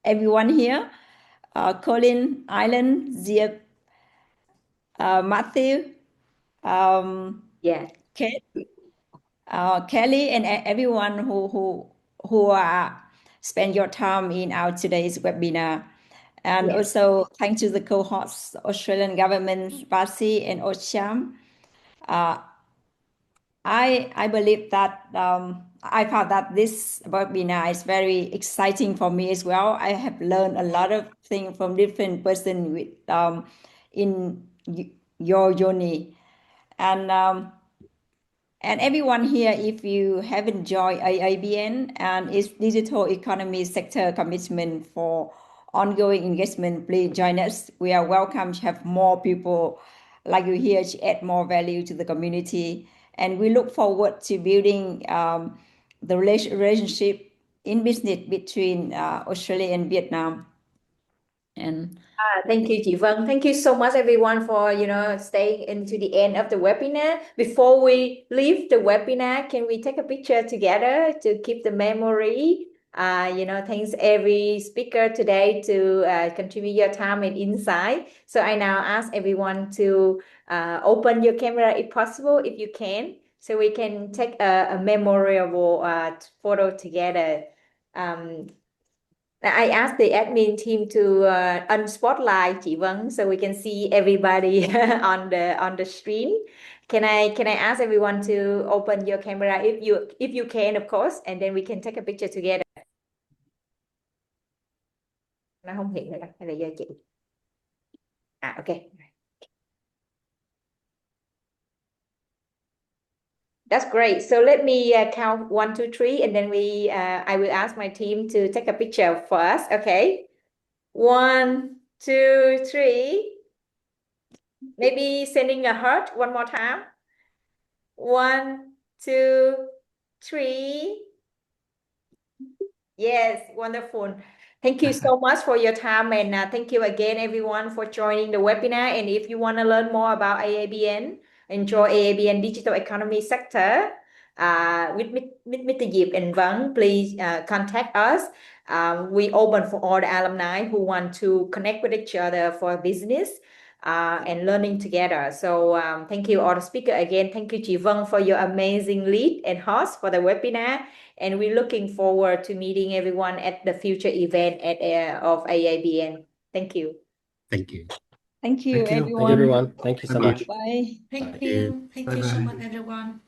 everyone here. Colin, Island, Zia, Matthew, Yeah. Kate, Kelly, and everyone who spend your time in our today's webinar. And Yes. also thanks to the co-hosts, Australian government, VASEA and AusCham. I believe that I found that this webinar is very exciting for me as well. I have learned a lot of things from different person with in your journey, and everyone here, if you have enjoyed AABN and its digital economy sector commitment for ongoing engagement, please join us. We are welcome to have more people like you here to add more value to the community. And we look forward to building the relationship in business between Australia and Vietnam. And Thank you, Chị Vân. Thank you so much, everyone, for staying into the end of the webinar. Before we leave the webinar, can we take a picture together to keep the memory? Thanks every speaker today to contribute your time and insight. So I now ask everyone to open your camera if possible, if you can, so we can take a memorable photo together. I asked the admin team to unspotlight Chị Vân so we can see everybody on the screen. Can I ask everyone to open your camera if you can, of course, and then we can take a picture together. Nó không hiện rồi hay là do chị? Okay. That's great. So let me count 1, 2, 3, and then I will ask my team to take a picture for us. Okay. 1, 2, 3. Maybe sending a heart one more time. 1, 2, 3. Yes, wonderful. Thank you so much for your time, and thank you again, everyone, for joining the webinar. And if you want to learn more about AABN, enjoy AABN digital economy sector with Mr. Diệp and Vân, please contact us. We open for all the alumni who want to connect with each other for business and learning together. So thank you all the speaker again. Thank you, Chị Vân, for your amazing lead and host for the webinar. And we're looking forward to meeting everyone at the future event of AABN. Thank you. Thank you. thank you, Thank you. everyone. Thank you, everyone. Thank you so Bye-bye. much. Bye. Thank you. Thank you so Bye-bye. much, everyone.